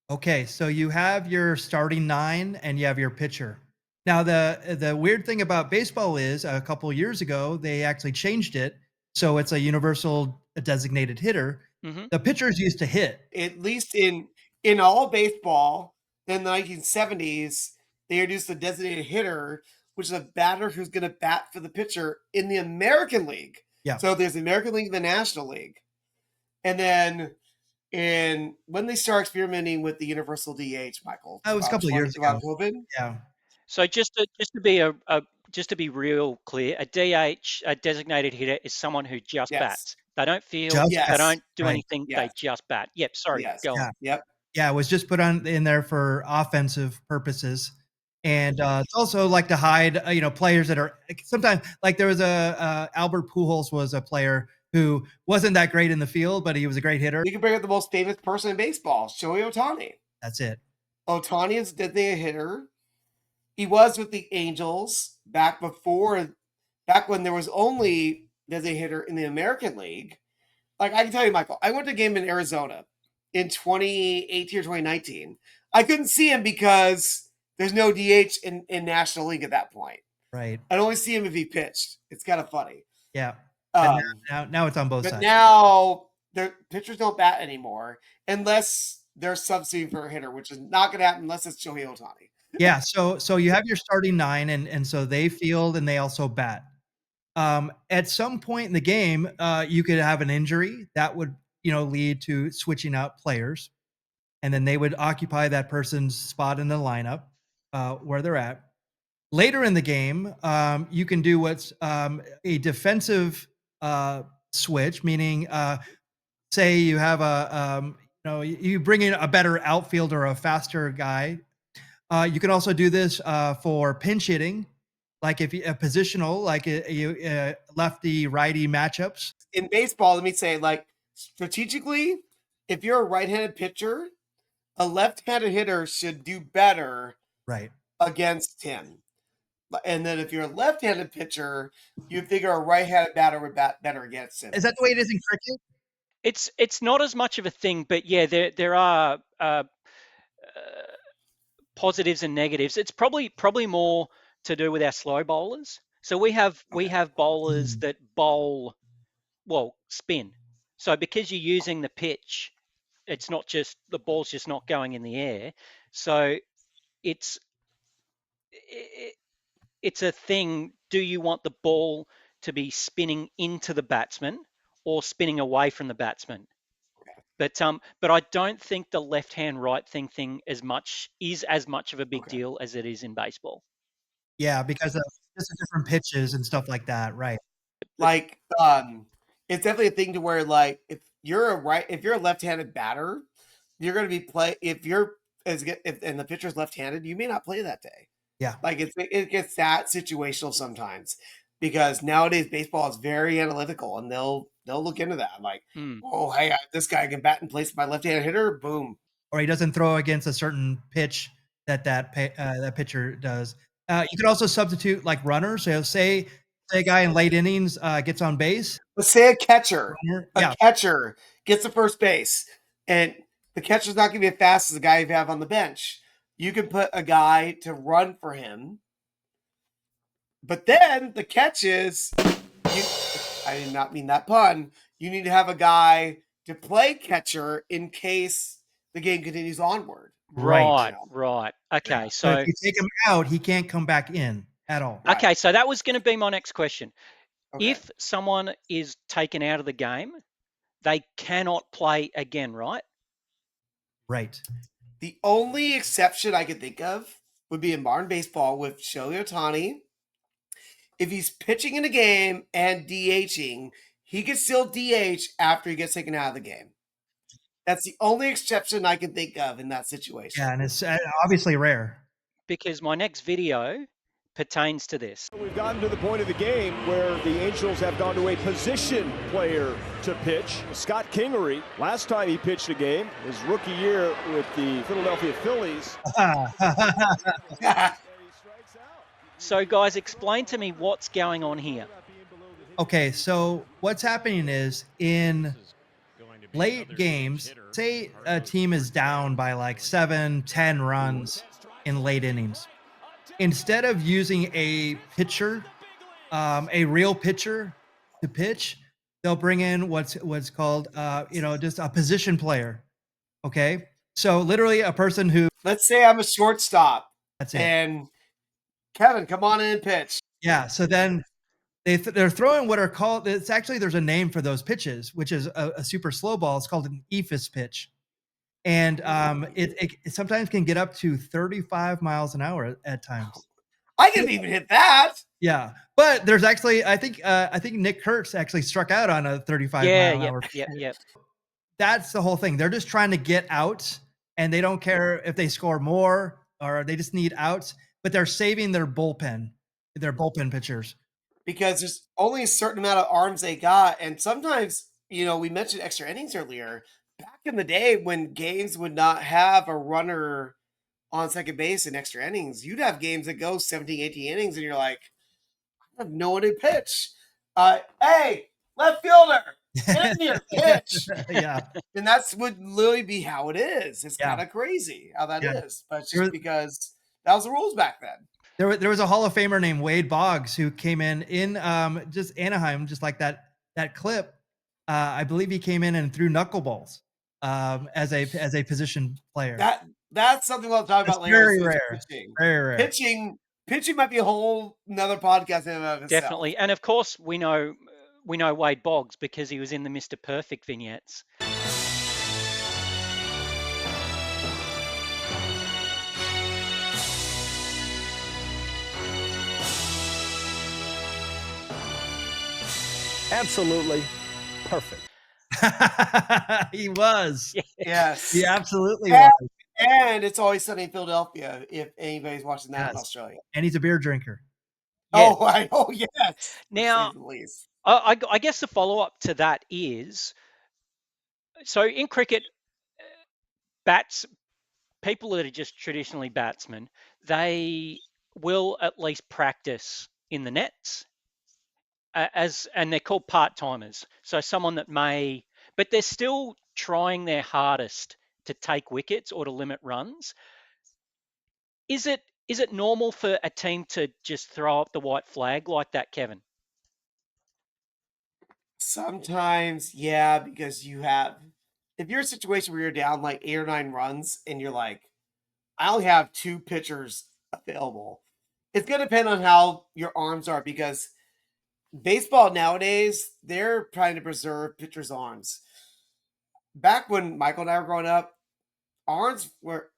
Okay, so you have your starting 9 and you have your pitcher. Now, the weird thing about baseball is a couple of years ago, they actually changed it. So it's a universal designated hitter. Mhm. The pitchers used to hit. At least in all baseball, in the 1970s, they introduced the designated hitter, which is a batter who's going to bat for the pitcher in the American League. Yeah. So there's the American League and the National League. And then when they start experimenting with the universal DH, Michael? That was a couple of years about ago. COVID? Yeah. So just to be real clear, a DH, a designated hitter, is someone who just Yes. bats. They don't field. Just They Yes. don't do Right. anything. Yes. They just bat. Yep. Sorry. Yes. Go on. Yeah. Yep. Yeah, it was just put on in there for offensive purposes. And it's also like to hide, players that are sometimes like there was Albert Pujols was a player who wasn't that great in the field, but he was a great hitter. You can bring up the most famous person in baseball, Shohei Ohtani. That's it. Ohtani is definitely a hitter. He was with the Angels back when there was only designated hitter in the American League. Like I can tell you, Michael, I went to a game in Arizona in 2018 or 2019. I couldn't see him because there's no DH in National League at that point. Right. I'd only see him if he pitched. It's kind of funny. Yeah. Um, now it's on both but sides. now the pitchers don't bat anymore unless they're substituting for a hitter, which is not going to happen unless it's Shohei Ohtani. Yeah. So you have your starting 9, and so they field and they also bat. At some point in the game, you could have an injury that would, lead to switching out players, and then they would occupy that person's spot in the lineup where they're at. Later in the game, you can do what's a defensive switch, meaning, say you have you bring in a better outfielder, a faster guy. You can also do this for pinch hitting, like if you positional, like lefty righty matchups. In baseball, let me say, like strategically, if you're a right-handed pitcher, a left-handed hitter should do better Right. against him. And then if you're a left-handed pitcher, you figure a right-handed batter would bat better against him. Is that the way it is in cricket? It's not as much of a thing, but yeah, there are positives and negatives. It's probably more to do with our slow bowlers. So we have bowlers that bowl, spin. So because you're using the pitch, it's not just the ball's just not going in the air. So it's a thing. Do you want the ball to be spinning into the batsman or spinning away from the batsman? But I don't think the left hand right thing is as much of a big deal as it is in baseball. Yeah, because of just the different pitches and stuff like that, right? Like, it's definitely a thing to where, like, if you're a left-handed batter, you're going to be and the pitcher's left-handed, you may not play that day. Yeah, like it gets that situational sometimes because nowadays baseball is very analytical and they'll look into that. Like, oh, hey, this guy can bat in place of my left-handed hitter. Boom. Or he doesn't throw against a certain pitch that pitcher does. You could also substitute like runners. So say a guy in late innings gets on base. Let's say a catcher gets to first base, and the catcher's not going to be as fast as the guy you have on the bench. You can put a guy to run for him, but then the catch is, I did not mean that pun. You need to have a guy to play catcher in case the game continues onward. Right. Okay, so if you take him out, he can't come back in at all. Okay, so that was going to be my next question. Okay. If someone is taken out of the game, they cannot play again, right? Right. The only exception I could think of would be in modern baseball with Shohei Ohtani. If he's pitching in a game and DHing, he can still DH after he gets taken out of the game. That's the only exception I can think of in that situation. Yeah, and it's obviously rare. Because my next video pertains to this. We've gotten to the point of the game where the Angels have gone to a position player to pitch. Scott Kingery, last time he pitched a game, his rookie year with the Philadelphia Phillies. So guys, explain to me what's going on here. Okay, so what's happening is in late games, say a team is down by like 7-10 runs in late innings. Instead of using a pitcher, a real pitcher to pitch, they'll bring in what's called, just a position player. Okay. So literally a person who, let's say I'm a shortstop. That's it. And Kevin, come on in and pitch. Yeah. So then they're throwing what are called, it's actually, there's a name for those pitches, which is a super slow ball. It's called an ephus pitch. And it sometimes can get up to 35 miles an hour at times. I can even hit that. Yeah, but there's actually, I think Nick Kurtz actually struck out on a 35 mile an hour. Yeah. That's the whole thing. They're just trying to get out, and they don't care if they score more or they just need outs. But they're saving their bullpen pitchers. because there's only a certain amount of arms they got. And sometimes, we mentioned extra innings earlier. Back in the day when games would not have a runner on second base in extra innings, you'd have games that go 17, 18 innings, and you're like, I have no one to pitch. Hey, left fielder, get in here, pitch. Yeah. And that's would literally be how it is. It's Yeah. kind of crazy how that Yeah. is, but it's just because that was the rules back then. There was a Hall of Famer named Wade Boggs who came in just Anaheim, just like that clip. I believe he came in and threw knuckleballs as a position player. That's something we'll talk That's about later. very rare. Pitching. Very rare. Pitching might be a whole another podcast in and of itself. Definitely. And of course, we know Wade Boggs because he was in the Mr. Perfect vignettes. Absolutely perfect. He was. Yes. He absolutely was. And It's Always Sunny in Philadelphia, if anybody's watching that in Australia. And he's a beer drinker. Yes. Oh, I know, yes. Now, I guess the follow-up to that is, so in cricket, people that are just traditionally batsmen, they will at least practice in the nets and they're called part-timers. So someone that but they're still trying their hardest to take wickets or to limit runs. Is it normal for a team to just throw up the white flag like that, Kevin? Sometimes, yeah, because if you're in a situation where you're down like 8 or 9 runs and you're like, I only have 2 pitchers available, it's going to depend on how your arms are, because baseball nowadays, they're trying to preserve pitchers' arms. Back when Michael and I were growing up, arms were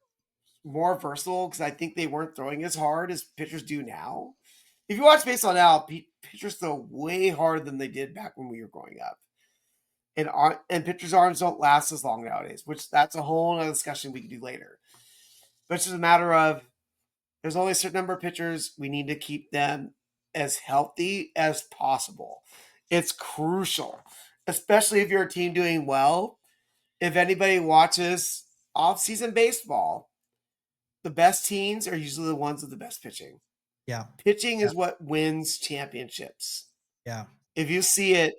more versatile because I think they weren't throwing as hard as pitchers do now. If you watch baseball now, pitchers throw way harder than they did back when we were growing up. And pitchers' arms don't last as long nowadays, which that's a whole other discussion we can do later. But it's just a matter of there's only a certain number of pitchers. We need to keep them as healthy as possible. It's crucial, especially if you're a team doing well. If anybody watches off-season baseball, the best teams are usually the ones with the best pitching. Yeah. Pitching is what wins championships. Yeah. If you see it,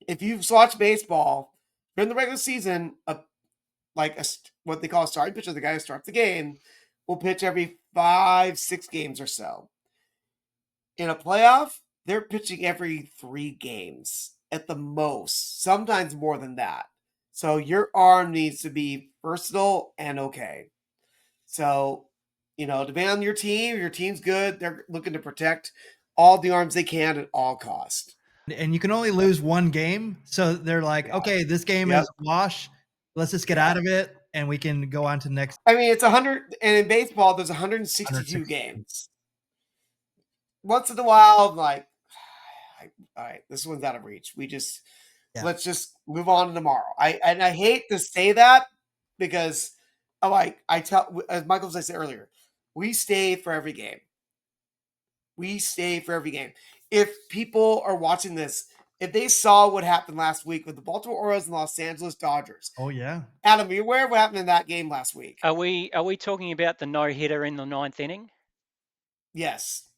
if you've watched baseball during the regular season, what they call a starting pitcher, the guy who starts the game, will pitch every 5-6 games or so. In a playoff, they're pitching every 3 games at the most, sometimes more than that. So your arm needs to be versatile and okay. So, depending on your team, if your team's good, they're looking to protect all the arms they can at all costs. And you can only lose one game. So they're like, okay, this game is a wash. Let's just get out of it and we can go on to the next. I mean, it's 100, and in baseball, there's 162 games. Once in a while, I'm like, all right, this one's out of reach. Let's just move on to tomorrow. I hate to say that because as Michael said earlier, we stay for every game. We stay for every game. If people are watching this, if they saw what happened last week with the Baltimore Orioles and Los Angeles Dodgers. Oh, yeah. Adam, are you aware of what happened in that game last week? Are we talking about the no-hitter in the 9th inning? Yes.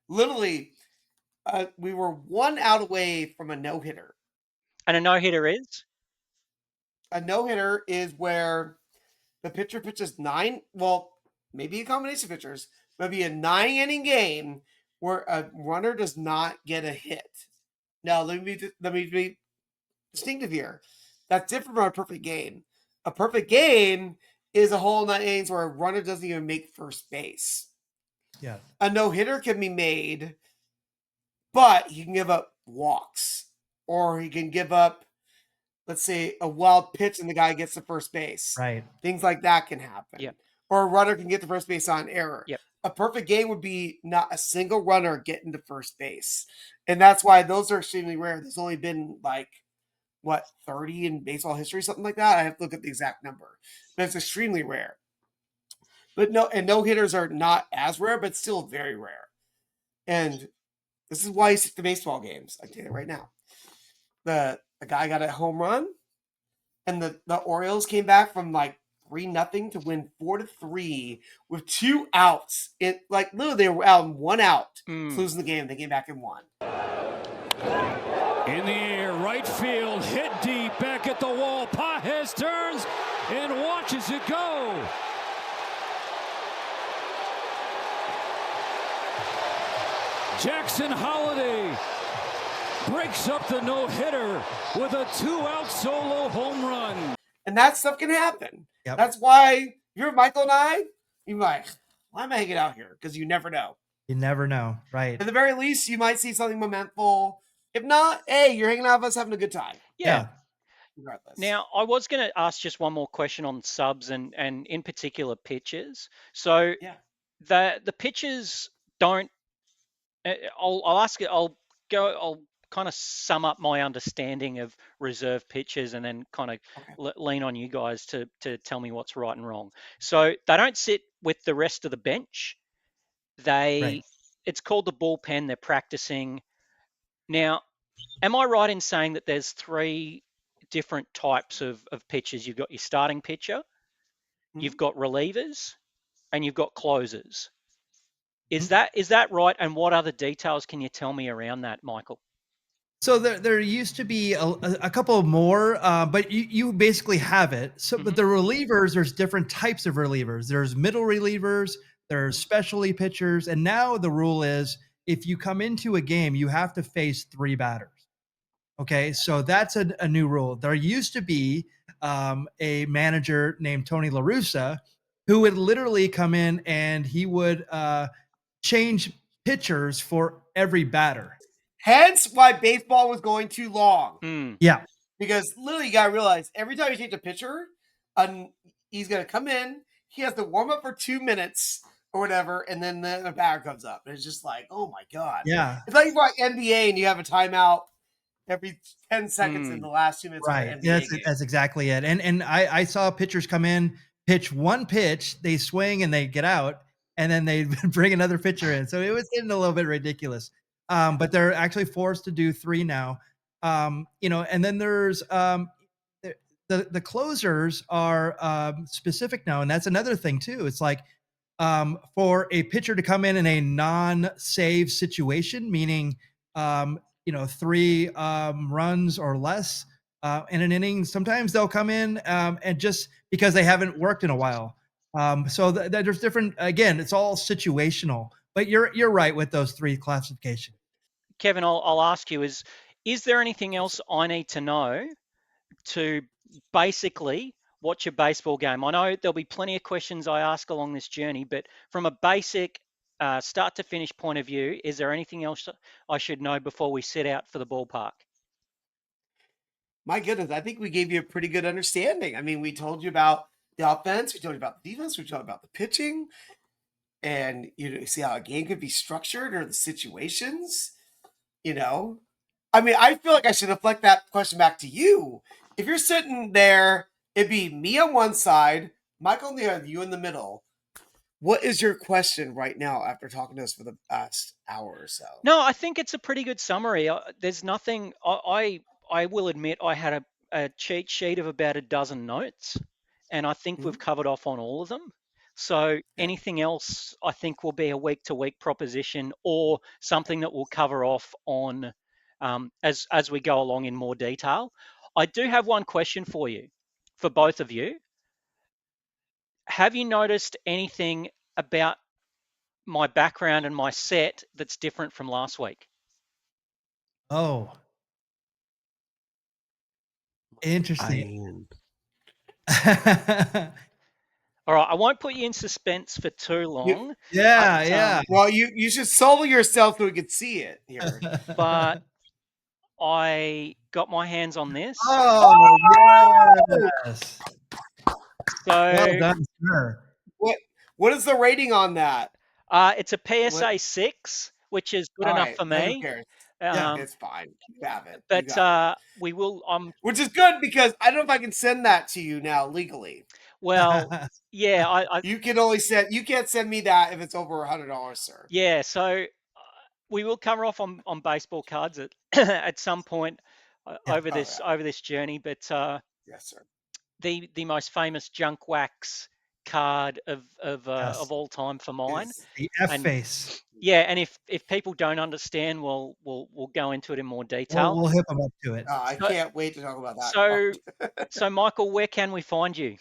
Literally, we were 1 out away from a no-hitter. And a no-hitter is? A no-hitter is where the pitcher pitches 9, well, maybe a combination of pitchers, maybe a 9-inning game where a runner does not get a hit. Now, let me be distinctive here. That's different from a perfect game. A perfect game is a whole 9 innings where a runner doesn't even make first base. Yeah. A no-hitter can be made, but he can give up walks, or he can give up, let's say, a wild pitch and the guy gets to first base. Right. Things like that can happen. Yep. Or a runner can get to first base on error. Yep. A perfect game would be not a single runner getting to first base. And that's why those are extremely rare. There's only been 30 in baseball history, something like that. I have to look at the exact number. But it's extremely rare. But no hitters are not as rare, but still very rare. And This is why you stick to baseball games. I tell you right now. The guy got a home run, and the Orioles came back from like 3-0 to win 4-3 with 2 outs. It like literally they were out in 1 out, losing the game. They came back and won. In the air, right field, hit deep, back at the wall. Pages turns and watches it go. Jackson Holiday breaks up the no-hitter with a 2-out solo home run. And that stuff can happen. Yep. That's why you're Michael and I, you're like, why am I hanging out here? Because you never know. You never know, right? At the very least, you might see something momentful. If not, hey, you're hanging out with us having a good time. Yeah. Regardless. Now, I was going to ask just one more question on subs and in particular pitches. So the pitches don't. I'll ask it. I'll kind of sum up my understanding of reserve pitches and then kind of lean on you guys to tell me what's right and wrong. So they don't sit with the rest of the bench. It's called the bullpen. They're practicing. Now, am I right in saying that there's 3 different types of pitchers? You've got your starting pitcher, you've got relievers, and you've got closers. Is that right? And what other details can you tell me around that, Michael? So there used to be a couple more, but you basically have it. So, but the relievers, there's different types of relievers. There's middle relievers, there's specialty pitchers, and now the rule is if you come into a game, you have to face 3 batters. Okay, so that's a new rule. There used to be a manager named Tony La Russa who would literally come in and he would change pitchers for every batter. Hence why baseball was going too long. Yeah. Because literally you gotta realize every time you change a pitcher, he's gonna come in, he has to warm up for 2 minutes or whatever, and then the batter comes up. And it's just like, oh my God. Yeah. It's like you watch NBA and you have a timeout every 10 seconds in the last 2 minutes. Right. Of the NBA game. That's exactly it. And I saw pitchers come in, pitch one pitch, they swing and they get out, and then they bring another pitcher in. So it was getting a little bit ridiculous. But they're actually forced to do 3 now. And then there's the closers are specific now, and that's another thing too. It's like for a pitcher to come in a non-save situation, meaning 3 runs or less in an inning. Sometimes they'll come in and just because they haven't worked in a while. So there's different. Again, it's all situational. But you're right with those 3 classifications. Kevin, I'll ask you: is there anything else I need to know to basically watch a baseball game? I know there'll be plenty of questions I ask along this journey, but from a basic start to finish point of view, is there anything else I should know before we set out for the ballpark? My goodness, I think we gave you a pretty good understanding. I mean, we told you about the offense, we told you about the defense, we told you about the pitching, and you see how a game could be structured or the situations. I mean, I feel like I should deflect that question back to you. If you're sitting there, it'd be me on one side, Michael on the other, you in the middle. What is your question right now after talking to us for the past hour or so? No, I think it's a pretty good summary. There's nothing. I will admit I had a cheat sheet of about a dozen notes, and I think we've covered off on all of them. So anything else, I think, will be a week-to-week proposition or something that we'll cover off on as we go along in more detail. I do have one question for you, for both of you. Have you noticed anything about my background and my set that's different from last week? Oh, interesting. All right, I won't put you in suspense for too long. Yeah. Well, you should solo yourself so we could see it here. But I got my hands on this. Oh, yes. So well done, sir. What is the rating on that? It's a PSA 6, which is good enough for me. Who cares? It's fine. You have it. But we will. Which is good because I don't know if I can send that to you now legally. Well, yeah, you can only send. You can't send me that if it's over $100, sir. Yeah. So we will cover off on baseball cards at at some point Yeah. over Oh, this yeah. over this journey. But Yes, sir. the most famous junk wax card Yes. of all time for mine, Is The F and face. yeah, and if people don't understand, we'll go into it in more We'll detail. we'll hip them up to it. I So can't wait to talk about that so card. so Michael, where can we find you?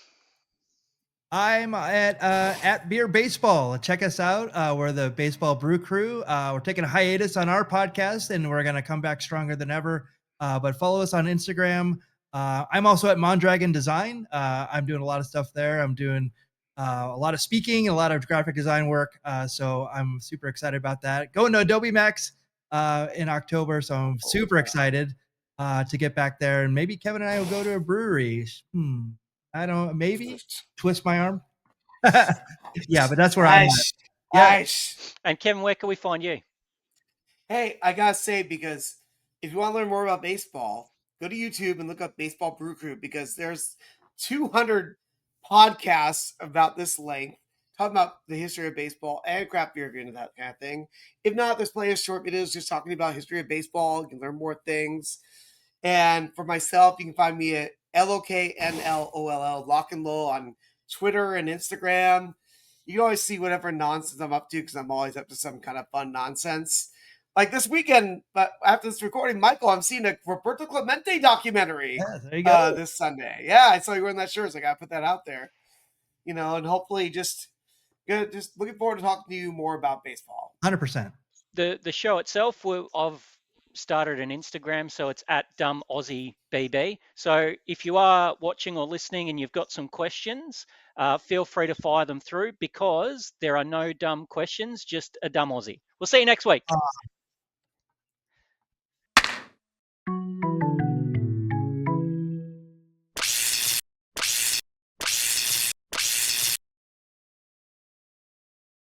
I'm at Beer Baseball. Check us out. We're the Baseball Brew Crew. We're taking a hiatus on our podcast, and we're gonna come back stronger than ever. But follow us on Instagram. I'm also at Mondragon Design. I'm doing a lot of stuff there. I'm doing a lot of speaking, a lot of graphic design work. So I'm super excited about that. Going to Adobe Max in October, so I'm super excited to get back there. And maybe Kevin and I will go to a brewery. I don't. Maybe twist my arm. Yeah, but that's where I'm at. Aish. Yeah. Aish. And Kevin, where can we find you? Hey, I gotta say, because if you want to learn more about baseball, go to YouTube and look up Baseball Brew Crew, because there's 200 podcasts about this length talking about the history of baseball and craft beer if you're into that kind of thing. If not, there's plenty of short videos just talking about history of baseball. You can learn more things. And for myself, you can find me at LOKNLOLL, Lock and Low, on Twitter and Instagram. You can always see whatever nonsense I'm up to, because I'm always up to some kind of fun nonsense. Like this weekend, but after this recording, Michael, I'm seeing a Roberto Clemente documentary Yeah, there you go. this Sunday. Yeah, I saw you wearing that shirt, so I gotta put that out there. And hopefully just looking forward to talking to you more about baseball. 100%. The show itself, I've started an Instagram, so it's at Dumb Aussie BB. So if you are watching or listening and you've got some questions, feel free to fire them through, because there are no dumb questions, just a dumb Aussie. We'll see you next week.